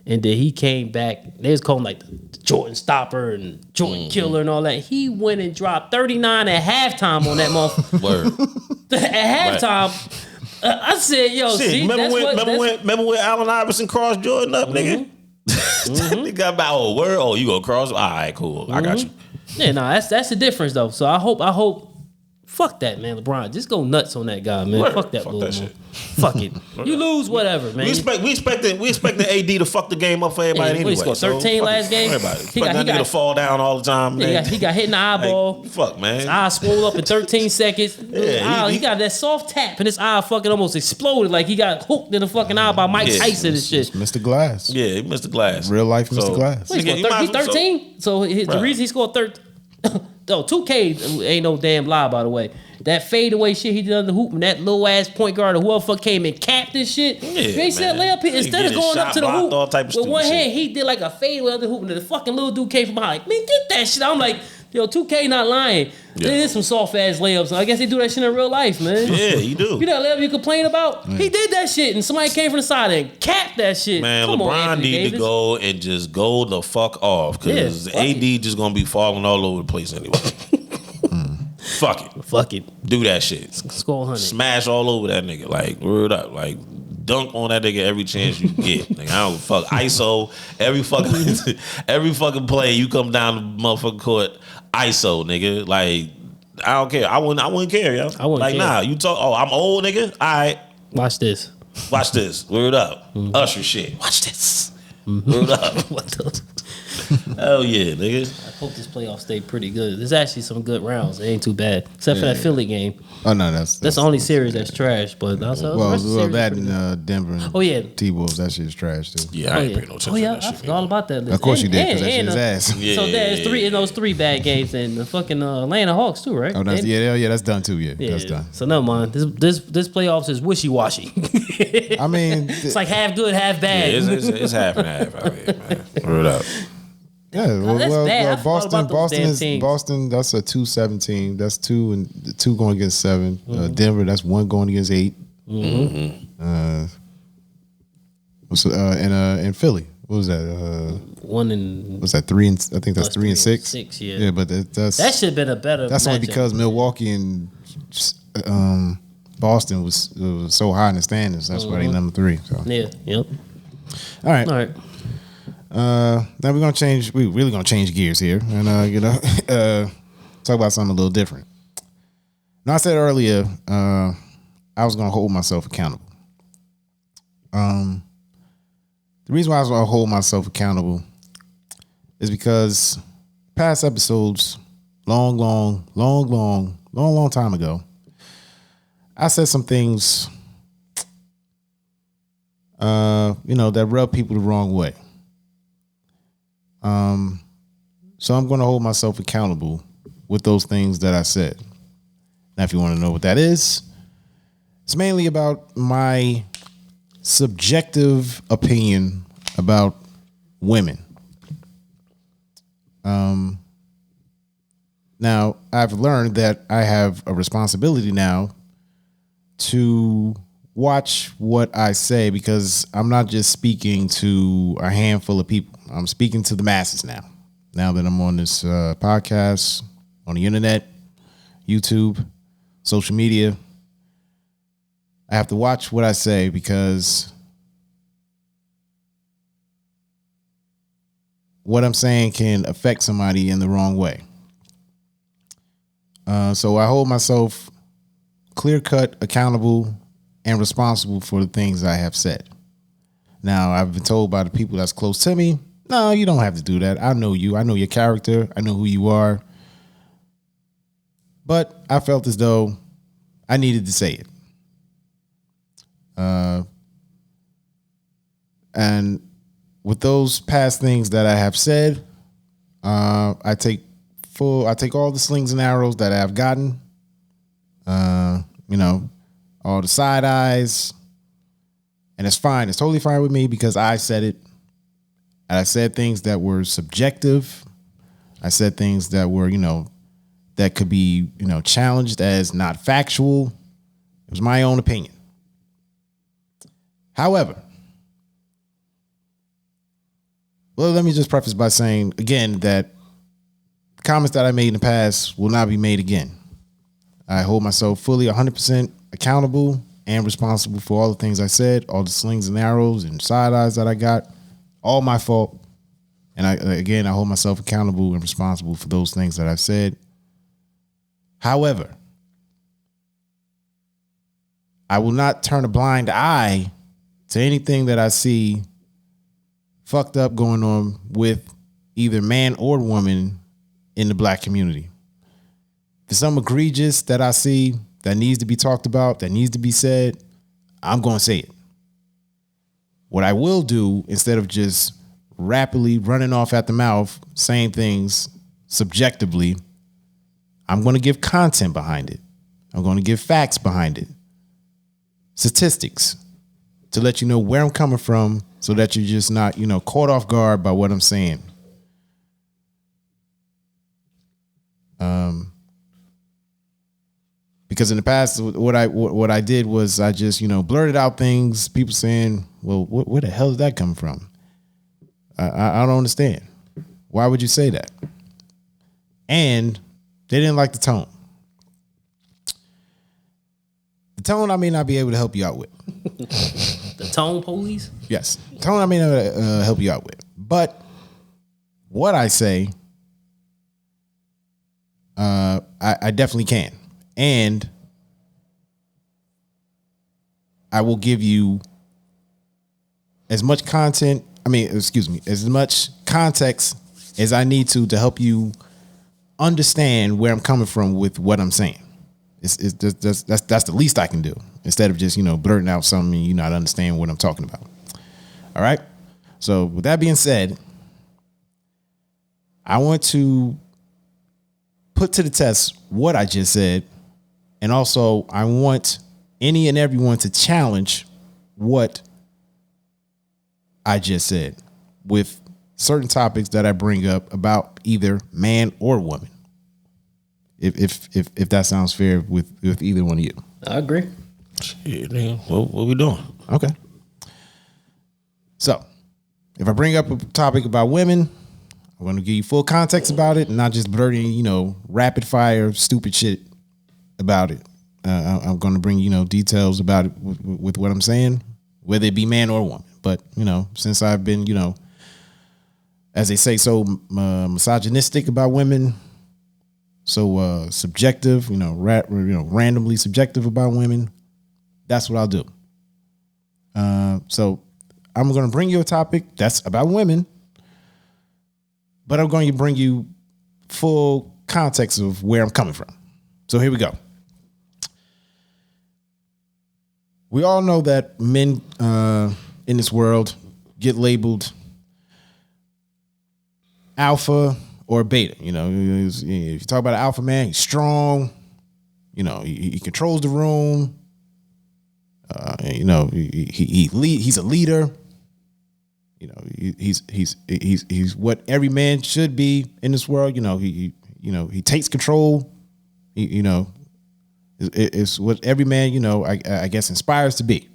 And then he came back. They was calling him like the Jordan Stopper and Jordan Killer and all that. He went and dropped 39 at halftime on that motherfucker. Word. At halftime, I said, "Yo, shit, see, remember when Allen Iverson crossed Jordan up, nigga? He got about word. Oh, you gonna cross? All right, cool. I got you. Yeah, no, that's the difference though. So I hope. Fuck that, man, LeBron. Just go nuts on that guy, man. Word. Fuck that Fuck bull, that man. shit. Fuck it. You lose, whatever, man. We expecting AD to fuck the game up for everybody anyway. He scored 13 last game. Everybody. He got that nigga to fall down all the time. Man. He got hit in the eyeball. Like, fuck, man. His eye swole up in 13 seconds. Yeah, he got that soft tap, and his eye fucking almost exploded. Like he got hooked in the fucking eye by Mike Tyson and shit. Mr. Glass. Yeah, he missed the glass. Real life Mr. Glass. He scored 13. So the reason he scored 13. 2K ain't no damn lie, by the way. That fadeaway shit he did on the hoop and that little ass point guard or whoever came and capped this shit. Yeah, they said layup here. Instead of going up to the hoop all type of with one shit. hand, he did like a fadeaway on the hoop and the fucking little dude came from behind. Like, man, get that shit. I'm like, yo, 2K not lying. Yeah. There is some soft ass layups. I guess they do that shit in real life, man. Yeah, you do. You know that layup you complain about? Yeah. He did that shit and somebody came from the side and capped that shit. Man, Come LeBron need to go and just go the fuck off because AD just gonna be falling all over the place anyway. Fuck it. Do that shit. Score 100. Smash all over that nigga. Like, word up. Like, dunk on that nigga every chance you get. Like, I don't fuck. ISO every fucking play you come down the motherfucking court. ISO, nigga. Like, I don't care. I wouldn't care, yo. I wouldn't care. Nah, you talk. Oh, I'm old, nigga. All right. Watch this. Word up. Usher shit. Watch this. Word up. What the? Hell yeah, nigga. I hope this playoff stay pretty good. There's actually some good rounds. It ain't too bad, except for that Philly game. Oh no, that's the only series that's trash. But also, that and Denver. And T-Wolves, that shit's trash too. Yeah, I ain't paying no attention to that shit. I forgot all about that list. Of course you did, because that shit is ass. Yeah, so there's three in those 3 bad games, and the fucking Atlanta Hawks too, right? Oh, that's done too. Yeah, that's done. So never mind. This playoffs is wishy washy. I mean, it's like half good, half bad. Yeah, it's half and half out here, man. Word up. Yeah, Boston. That's a 2-17. That's 2 and 2 going against 7. Denver, that's 1 going against 8. And Philly, what was that? 1 and was that 3 and I think that's 3 and 6. 6, yeah. Yeah, but that should have been a better. That's only because Milwaukee and Boston was so high in the standings. That's why they number 3. So. Yeah. Yep. All right. Now we're gonna change. We're really gonna change gears here, and talk about something a little different. Now I said earlier, I was gonna hold myself accountable. The reason why I was gonna hold myself accountable is because past episodes, long time ago, I said some things, that rub people the wrong way. So I'm going to hold myself accountable with those things that I said. Now, if you want to know what that is, it's mainly about my subjective opinion about women. Now, I've learned that I have a responsibility now to watch what I say, because I'm not just speaking to a handful of people. I'm speaking to the masses now. Now that I'm on this podcast, on the internet, YouTube, social media, I have to watch what I say, because what I'm saying can affect somebody in the wrong way. So I hold myself clear-cut, accountable, and responsible for the things I have said. Now, I've been told by the people that's close to me, no, you don't have to do that. I know you. I know your character. I know who you are. But I felt as though I needed to say it. And with those past things that I have said, I take all the slings and arrows that I have gotten, all the side eyes, and it's fine. It's totally fine with me, because I said it. And I said things that were subjective. I said things that were, that could be, challenged as not factual. It was my own opinion. However, well, let me just preface by saying again that comments that I made in the past will not be made again. I hold myself fully 100% accountable and responsible for all the things I said, all the slings and arrows and side eyes that I got. All my fault. And I hold myself accountable and responsible for those things that I've said. However, I will not turn a blind eye to anything that I see fucked up going on with either man or woman in the black community. If there's something egregious that I see that needs to be talked about, that needs to be said, I'm going to say it. What I will do, instead of just rapidly running off at the mouth, saying things subjectively, I'm going to give content behind it. I'm going to give facts behind it. Statistics to let you know where I'm coming from so that you're just not, caught off guard by what I'm saying. Because in the past, what I did was I just, blurted out things, people saying, well, where the hell is that coming from? I don't understand. Why would you say that? And they didn't like the tone. The tone I may not be able to help you out with. The tone police? Yes. Tone I may not help you out with. But what I say, I definitely can. And I will give you as much as much context as I need to help you understand where I'm coming from with what I'm saying. That's the least I can do instead of just, blurting out something and you not understand what I'm talking about. All right. So with that being said, I want to put to the test what I just said. And also I want any and everyone to challenge what I just said with certain topics that I bring up about either man or woman. If that sounds fair with either one of you. I agree. Shit, nigga. What we doing? Okay. So if I bring up a topic about women, I'm going to give you full context about it and not just blurting, rapid fire, stupid shit about it. I'm going to bring, details about it with what I'm saying, whether it be man or woman. But, since I've been, as they say, so misogynistic about women, so subjective, randomly subjective about women, that's what I'll do. So I'm going to bring you a topic that's about women, but I'm going to bring you full context of where I'm coming from. So here we go. We all know that men in this world get labeled alpha or beta. If you talk about an alpha man, he's strong. He controls the room. He's a leader. He's what every man should be in this world. He takes control. It's what every man, I guess inspires to be.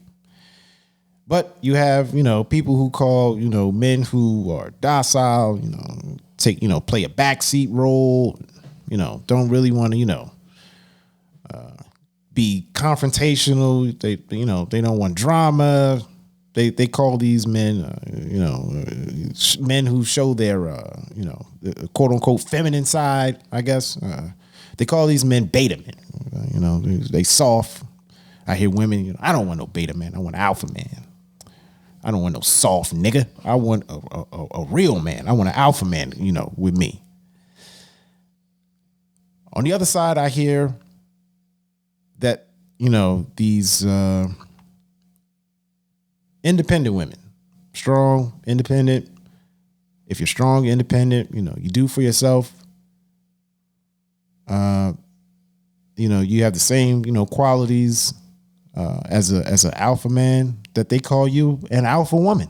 But you have, people who call, men who are docile, play a backseat role, don't really want to, be confrontational. They don't want drama. They call these men, men who show their, quote unquote feminine side, I guess. They call these men beta men. They soft. I hear women, I don't want no beta man. I want an alpha man. I don't want no soft nigga. I want a real man. I want an alpha man, with me. On the other side, I hear that, these independent women, strong, independent. If you're strong, independent, you do for yourself. You have the same, qualities as an alpha man, that they call you an alpha woman.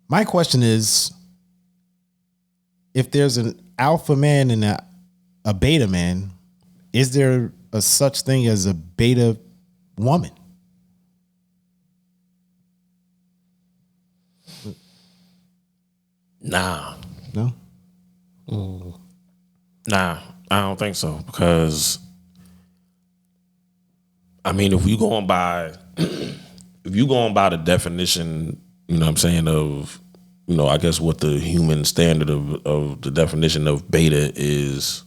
My question is, if there's an alpha man and a beta man, is there a such thing as a beta woman? Nah. No? Nah, I don't think so. Because if you going by the definition, what I'm saying, of, I guess what the human standard of the definition of beta is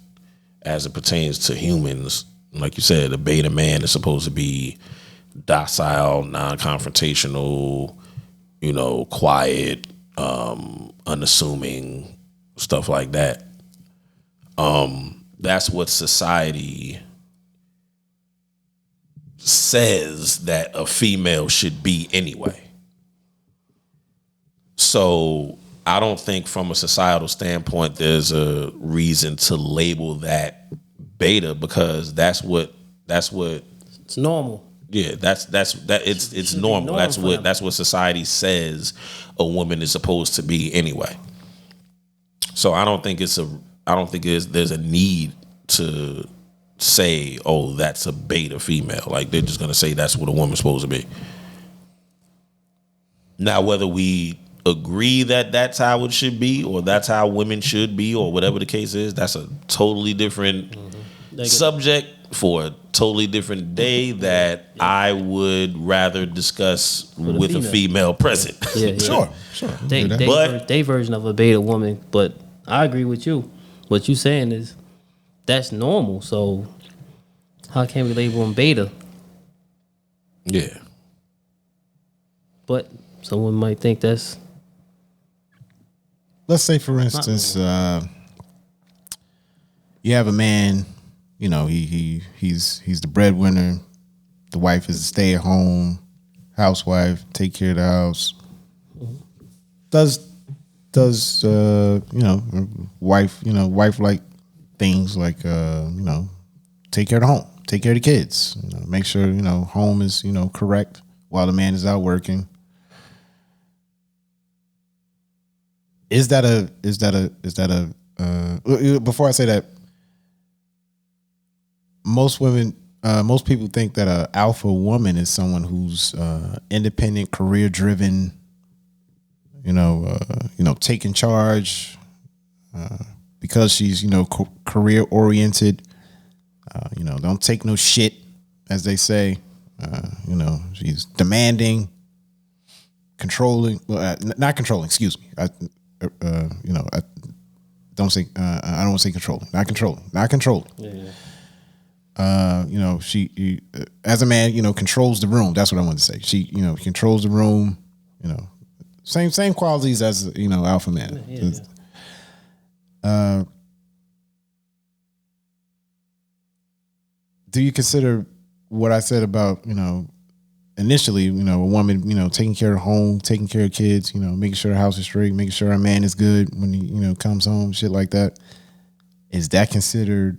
as it pertains to humans, like you said, a beta man is supposed to be docile, non-confrontational, quiet, unassuming, stuff like that. That's what society says that a female should be anyway. So I don't think from a societal standpoint there's a reason to label that beta, because that's what It's normal. yeah, it's normal. That's what society says a woman is supposed to be anyway. So I don't think there's a need to say, oh, that's a beta female. Like, they're just gonna say that's what a woman's supposed to be. Now, whether we agree that that's how it should be, or that's how women should be, or whatever the case is, that's a totally different subject for a totally different day that I would rather discuss with a female present. Yeah. Sure. They version of a beta woman, but I agree with you. What you saying is that's normal. So how can we label them beta? Yeah. But someone might think that's. Let's say, for instance, you have a man. You know, he's the breadwinner. The wife is a stay-at-home housewife, take care of the house. Does wife like things like take care of the home, take care of the kids, make sure home is correct while the man is out working. Is that a before I say that, most people think that a alpha woman is someone who's independent, career driven, taking charge, because she's career oriented. Don't take no shit, as they say. She's demanding, controlling. Well, not controlling. Excuse me. I don't want to say controlling. Not controlling. Yeah. She as a man, controls the room. That's what I wanted to say. She, controls the room. Same qualities as alpha man. Yeah. Do you consider what I said about initially, a woman, taking care of home, taking care of kids, making sure the house is straight, making sure our man is good when he comes home, shit like that? Is that considered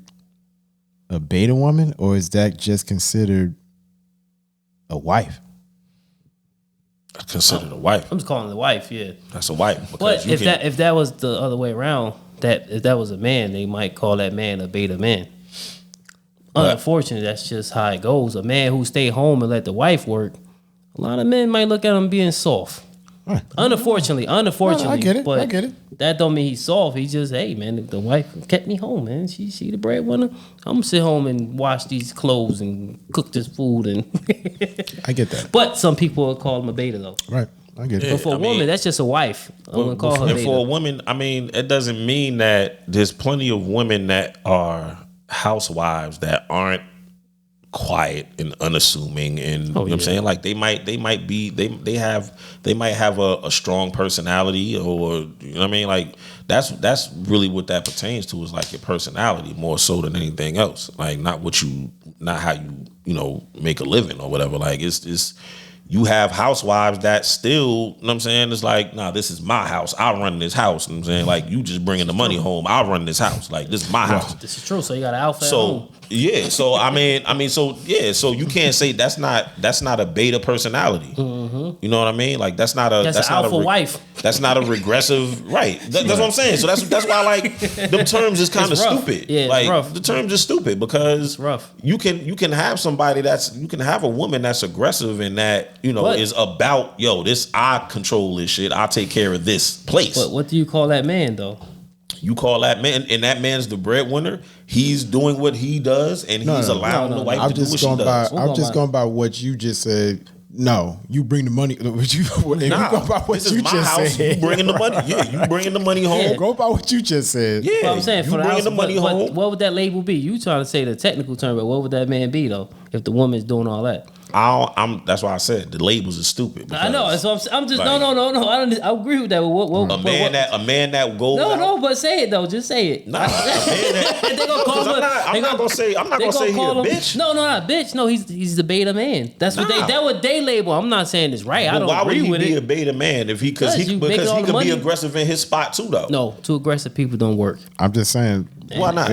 a beta woman, or is that just considered a wife? I consider it a wife. I'm just calling it a wife. Yeah, that's a wife. But if that was the other way around, that if that was a man, they might call that man a beta man. Unfortunately, that's just how it goes. A man who stay home and let the wife work, a lot of men might look at him being soft. Right. Unfortunately, I get it. But I get it. That don't mean he's soft. He just, hey man, the wife kept me home, man. She the breadwinner. I'm gonna sit home and wash these clothes and cook this food, and I get that. But some people will call him a beta though. Right. I get it. But for a woman, that's just a wife. I'm gonna call her beta. And for a woman, it doesn't mean that there's plenty of women that are housewives that aren't quiet and unassuming, and you know what I'm saying, like they might have a strong personality, or you know what I mean, like that's really what that pertains to, is like your personality more so than anything else, like not how you make a living or whatever. Like it's you have housewives that still, you know what I'm saying, it's like, nah, this is my house, I run this house, you know what I'm saying, like you just bringing the money home, I run this house, like this is my house. This is true. So you got an alpha at home. Yeah, so so you can't say that's not a beta personality. Mm-hmm. You know what I mean? Like that's not an alpha wife. That's not a regressive, right? That's what I'm saying. So that's why like them terms is kind of stupid. Yeah, like rough. The terms is stupid because it's rough. You can have somebody you can have a woman that's aggressive and that is about I control this shit. I take care of this place. But what do you call that man though? You call that man, and that man's the breadwinner. He's doing what he does, and he's allowing the wife to do what she does. I'm just going by what you just said. No, you bring the money. Go by what this you is my just house. said. You bringing the money? Yeah, you bringing the money home. Yeah, go by what you just said. Yeah, but I'm saying you for the bringing house, the money home. What would that label be? You trying to say the technical term, but what would that man be though? If the woman's doing all that, That's why I said the labels are stupid. I know. So I'm just no. I agree with that. What, a man that goes no, but say it though. Just say it. Nah, they gonna call him. I'm not gonna say he a bitch. No, not bitch. No, he's a beta man. That's what they label. I'm not saying it's right. I don't agree with it. Why would he be a beta man if he because he could be aggressive in his spot too though? No, too aggressive people don't work. I'm just saying. Why not?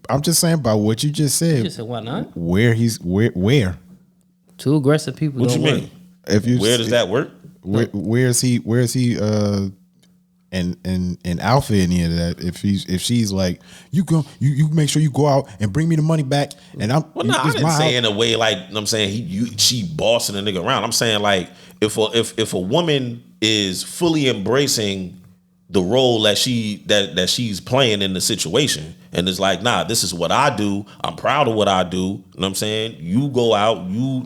I'm just saying about what you just said. You just said why not? Where? Too aggressive people. What don't you work. mean? Where does that work? Where is he? And alpha in any of that? If she's like you make sure you go out and bring me the money back, and I'm I didn't say in a way like I'm saying she bossing a nigga around. I'm saying like if a woman is fully embracing the role that she's playing in the situation, and it's like, nah, this is what I do. I'm proud of what I do. You know what I'm saying? You go out, you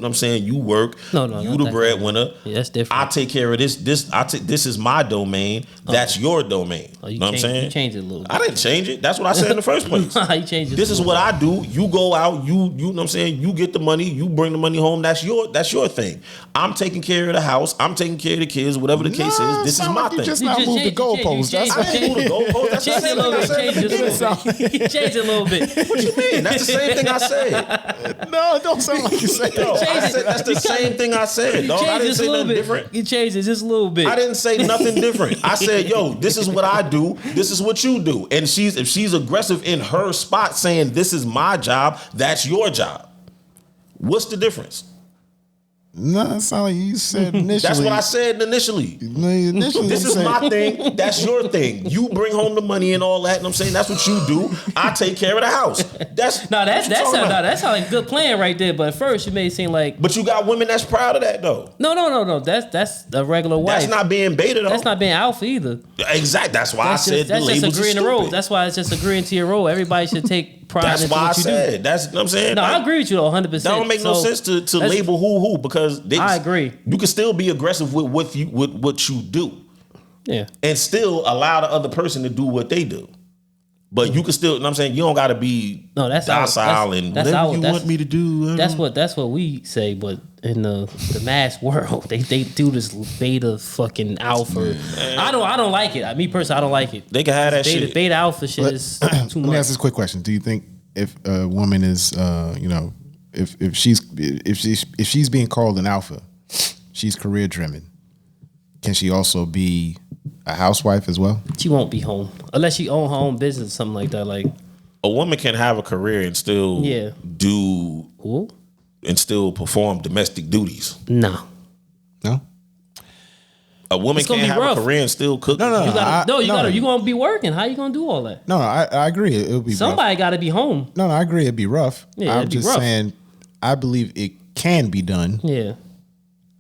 work. No, you the breadwinner. Yeah, that's different. I take care of this. This is my domain. That's your domain. You know what I'm saying? You changed it a little bit. I didn't change it. That's what I said in the first place. You changed it. This is what I do. You go out, you know what I'm saying? You get the money, you bring the money home. That's your thing. I'm taking care of the house. I'm taking care of the kids, whatever the case is. This is my thing. You just not move the goalposts. I didn't move the goalposts. That's the same thing I said. Change it a little bit. What you mean? That's the same thing I said. No, it don't sound like you said. No, I said that's the same thing I said. Dog. I didn't say nothing different. You changed it just a little bit. I didn't say nothing different. I said, yo, this is what I do. This is what you do. And if she's aggressive in her spot saying this is my job, that's your job. What's the difference? No, it sounds like you said initially. That's what I said initially. This is my thing. That's your thing. You bring home the money and all that. And I'm saying that's what you do. I take care of the house. That's like a good plan right there. But at first, you may seem like. But you got women that's proud of that though. No. That's a regular wife. That's not being beta though. That's not being alpha either. Exactly. That's why I said the labels just agreeing are to roles. stupid. That's why it's just agreeing to your role. Everybody should take pride. That's why I said. That's what I'm saying. No, I agree with you though, 100%. That don't make no sense to label who because I agree. You can still be aggressive with what you do. Yeah. And still allow the other person to do what they do. But you can still, you know what I'm saying, you don't got to be docile and whatever you want me to do. That's what we say, but in the mass world, they do this beta fucking alpha. Man. I don't like it. Me personally, I don't like it. They can have that shit. Beta alpha shit is too much. Let me ask this quick question. Do you think if a woman is if she's being called an alpha, she's career driven, can she also be a housewife as well? She won't be home unless she own her own business, something like that. Like a woman can have a career and still do and still perform domestic duties. No. A woman can't have a career and still cook. No. You're gonna be working. How you gonna do all that? No, I agree. It'll be somebody got to be home. No, I agree. It'd be rough. Yeah, I'm just saying. I believe it can be done. Yeah.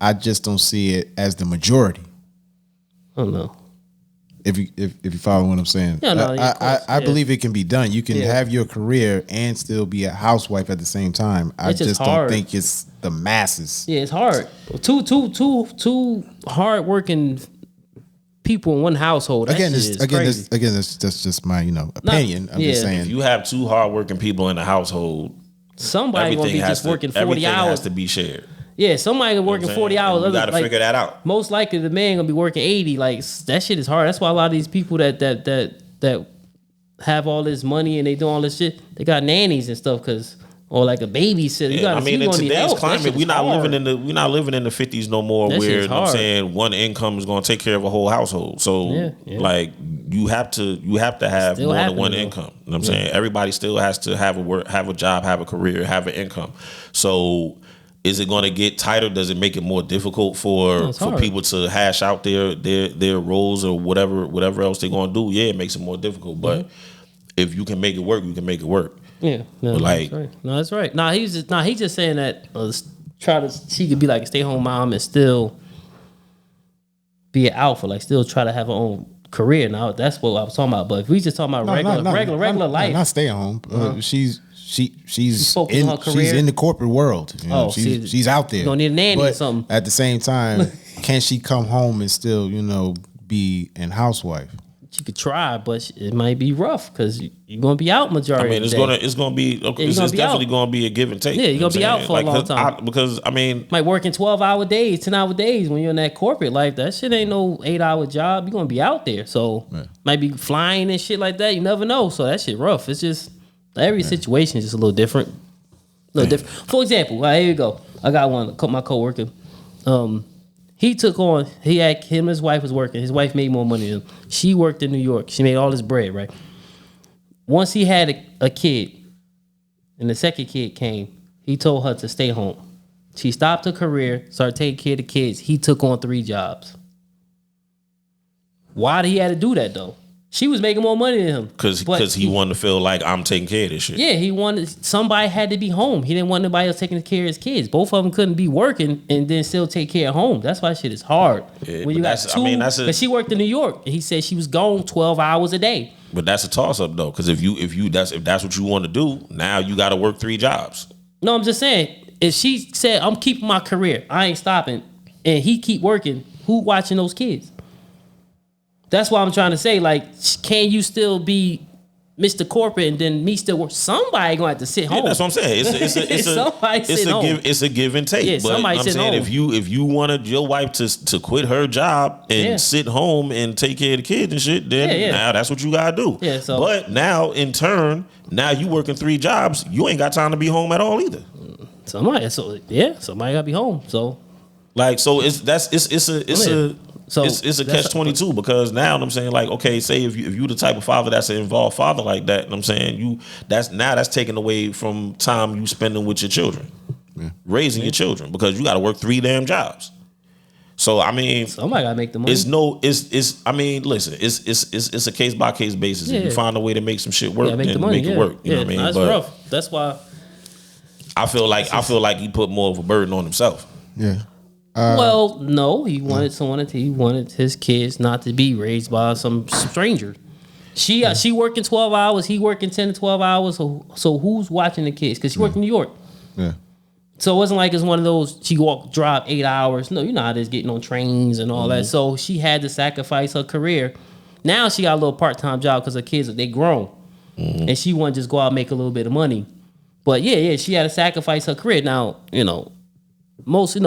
I just don't see it as the majority. I don't know. If you follow what I'm saying. Yeah, I believe it can be done. You can have your career and still be a housewife at the same time. I just don't think it's the masses. Yeah, it's hard. Two hard working people in one household. That's just my opinion. I'm just saying. If you have two hard working people in the household, somebody gonna be just working 40 everything hours. has to be shared. Yeah, somebody working 40 hours. You got to figure that out. Most likely, the man gonna be working 80. Like that shit is hard. That's why a lot of these people that have all this money and they do all this shit, they got nannies and stuff or like a babysitter. Yeah, in today's climate, we're not living in the 50s no more. Where you know what I'm saying one income is going to take care of a whole household. So like you have to have more than one income. You know what I'm saying? Everybody still has to have a job, have a career, have an income. So is it going to get tighter? Does it make it more difficult for people to hash out their roles or whatever else they're going to do? Yeah, it makes it more difficult. But if you can make it work, you can make it work. Yeah, no, that's right. No, that's right. No, he's just saying that she could be like a stay-home mom and still be an alpha, like still try to have her own career. Now that's what I was talking about. But if we just talking about regular life, not stay at home. She's in the corporate world. She's out there. You don't need a nanny or something. At the same time, can she come home and still be an housewife? she could try, but it might be rough because you're gonna be out majority. I mean, of the day. it's gonna be it's definitely gonna be a give and take. Yeah, you're gonna be out for a long time. Because I mean, might working 12-hour days, 10-hour days when you're in that corporate life. That shit ain't no 8-hour job. You're gonna be out there, so might be flying and shit like that. You never know. So that shit rough. It's just every situation is just a little different. For example, here you go. I got one. My coworker. He took on. Him and his wife was working. His wife made more money than him. She worked in New York. She made all this bread, right? Once he had a kid, and the second kid came, he told her to stay home. She stopped her career, started taking care of the kids. He took on 3 jobs. Why did he have to do that though? She was making more money than him. Because he wanted to feel like I'm taking care of this shit. Yeah, he wanted somebody had to be home. He didn't want nobody else taking care of his kids. Both of them couldn't be working and then still take care of home. That's why shit is hard. Yeah, when you got 2, but she worked in New York. And he said she was gone 12 hours a day. But that's a toss up though, because if that's what you want to do, now you got to work 3 jobs. No, I'm just saying, if she said I'm keeping my career, I ain't stopping, and he keep working, who watching those kids? That's why I'm trying to say, like, can you still be Mr. Corporate and then me still work? Somebody gonna have to sit home. Yeah, that's what I'm saying. It's a give and take. Yeah, but I'm saying home. if you wanted your wife to quit her job and sit home and take care of the kids and shit, then now that's what you gotta do. Yeah, so, but now in turn, now you working 3 jobs, you ain't got time to be home at all either. Somebody gotta be home. So it's a catch-22 because now I'm saying, like, okay, say if you the type of father that's an involved father like that, I'm saying that's taken away from time you spending with your children, raising your children, because you got to work 3 damn jobs. So I mean, somebody got to make the money. I mean, listen, it's a case by case basis. If you find a way to make some shit work, then make it work. You know what I mean? That's rough. That's why I feel like he put more of a burden on himself. Yeah. Well, no, he wanted his kids not to be raised by some stranger. She working 12 hours, he working 10 to 12 hours. So who's watching the kids? Because she worked in New York. Yeah. So it wasn't like it's one of those she drive 8 hours. No, you know how it is getting on trains and all that. So she had to sacrifice her career. Now she got a little part-time job because her kids they grown, and she want to just go out and make a little bit of money. But she had to sacrifice her career. Now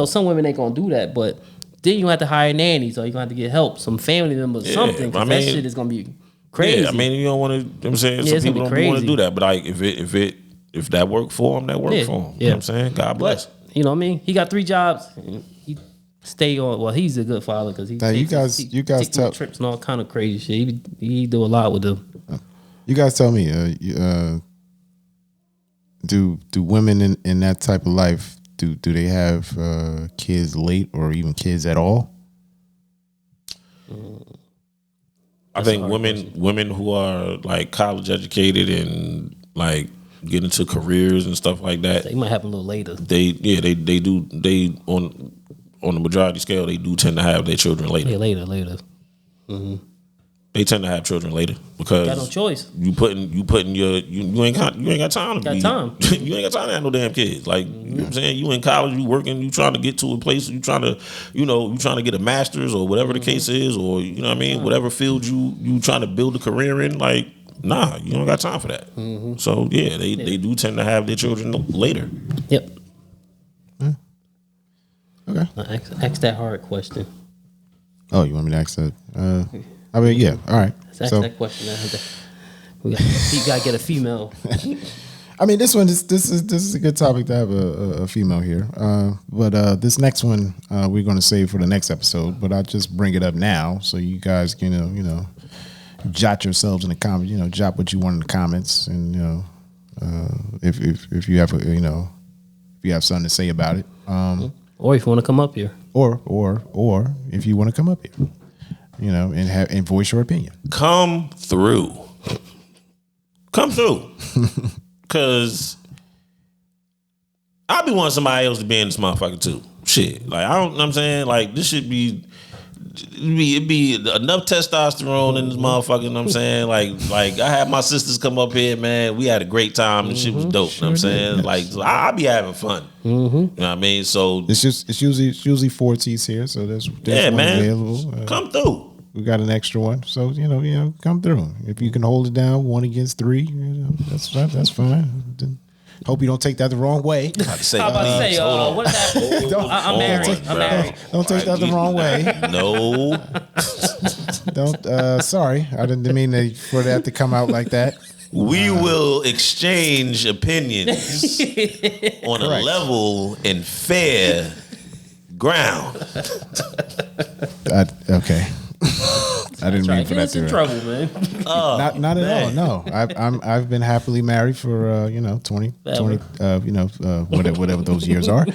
some women ain't gonna do that, but then you have to hire nannies or you're gonna have to get help, some family members, something. Because that shit is gonna be crazy. Yeah, I mean, you don't want to. I'm saying some people don't want to do that, but like if that worked for him, that worked for him. You know what I'm saying? God bless. But, you know what I mean? He got 3 jobs. And he stay on. Well, he's a good father because he you guys tell trips and all kind of crazy shit. He do a lot with them. You guys tell me, do women in that type of life? Do they have kids late or even kids at all? I think women who are like college educated and like get into careers and stuff like that, they might have a little later. They do on the majority scale, they do tend to have their children later. Yeah, later. Mm-hmm. They tend to have children later because got no choice. You ain't got time to you ain't got time to have no damn kids. Like you know what I'm saying, you in college, you working, you trying to get to a place, you trying to get a master's or whatever the case is, or you know what I mean, whatever field you trying to build a career in. Like nah, you don't got time for that. So they do tend to have their children later. Yep. Okay. Ask that hard question. Oh, you want me to ask that? I mean, yeah. All right. Ask that question. You gotta get a female. I mean, this is a good topic to have a female here. But this next one we're going to save for the next episode. But I'll just bring it up now so you guys can jot yourselves in the comments. Jot what you want in the comments, and if you have if you have something to say about it. Or if you want to come up here. Or if you want to come up here. And voice your opinion. Come through. Cause I be wanting somebody else to be in this motherfucker too. Shit. Like I don't know what I'm saying? Like this should be it'd be enough testosterone in this motherfucker, you know what I'm saying? Like I had my sisters come up here, man. We had a great time and shit was dope. You know what I'm saying? Yes. Like so I be having fun. You know what I mean? So it's usually 4 T's here, so there's yeah, one man. available. Come through. we got an extra one. So come through. If you can hold it down 1 against 3, that's fine. Hope you don't take that the wrong way. I'm about to say, what is that? I'm married. Don't take that the wrong way. No. Don't. Sorry, I didn't mean for that to come out like that. We will exchange opinions on a level and fair ground. Okay. I didn't mean for that to. In trouble, man. Not at all. No, I've been happily married for 20 whatever those years are.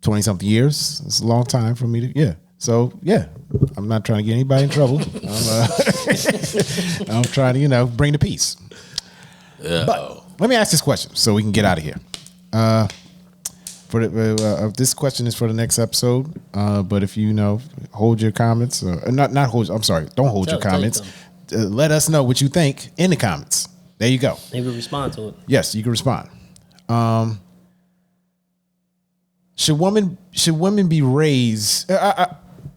20 something years. It's a long time for me to So I'm not trying to get anybody in trouble. I'm trying to bring the peace. But let me ask this question so we can get out of here. This question is for the next episode. But if hold your comments, not hold. I'm sorry, don't hold your comments. Let us know what you think in the comments. There you go. Maybe respond to it. Yes, you can respond. Should women be raised?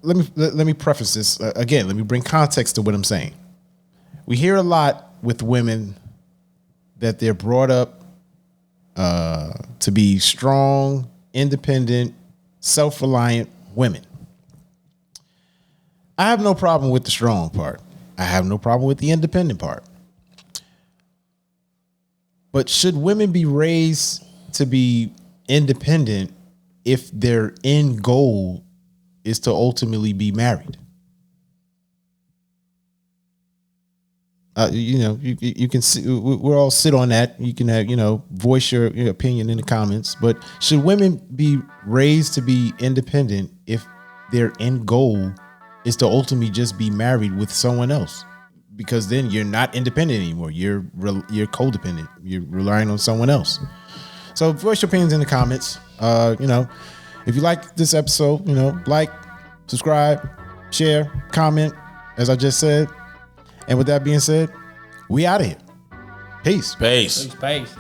Let me preface this again. Let me bring context to what I'm saying. We hear a lot with women that they're brought up to be strong, independent, self-reliant women. I have no problem with the strong part. I have no problem with the independent part. But should women be raised to be independent if their end goal is to ultimately be married? You can see, we'll all sit on that. You can have, voice your opinion in the comments. But should women be raised to be independent if their end goal is to ultimately just be married with someone else? Because then you're not independent anymore. You're codependent. You're relying on someone else. So voice your opinions in the comments. If you like this episode, like, subscribe, share, comment, as I just said. And with that being said, we out of here. Peace. Peace. Peace.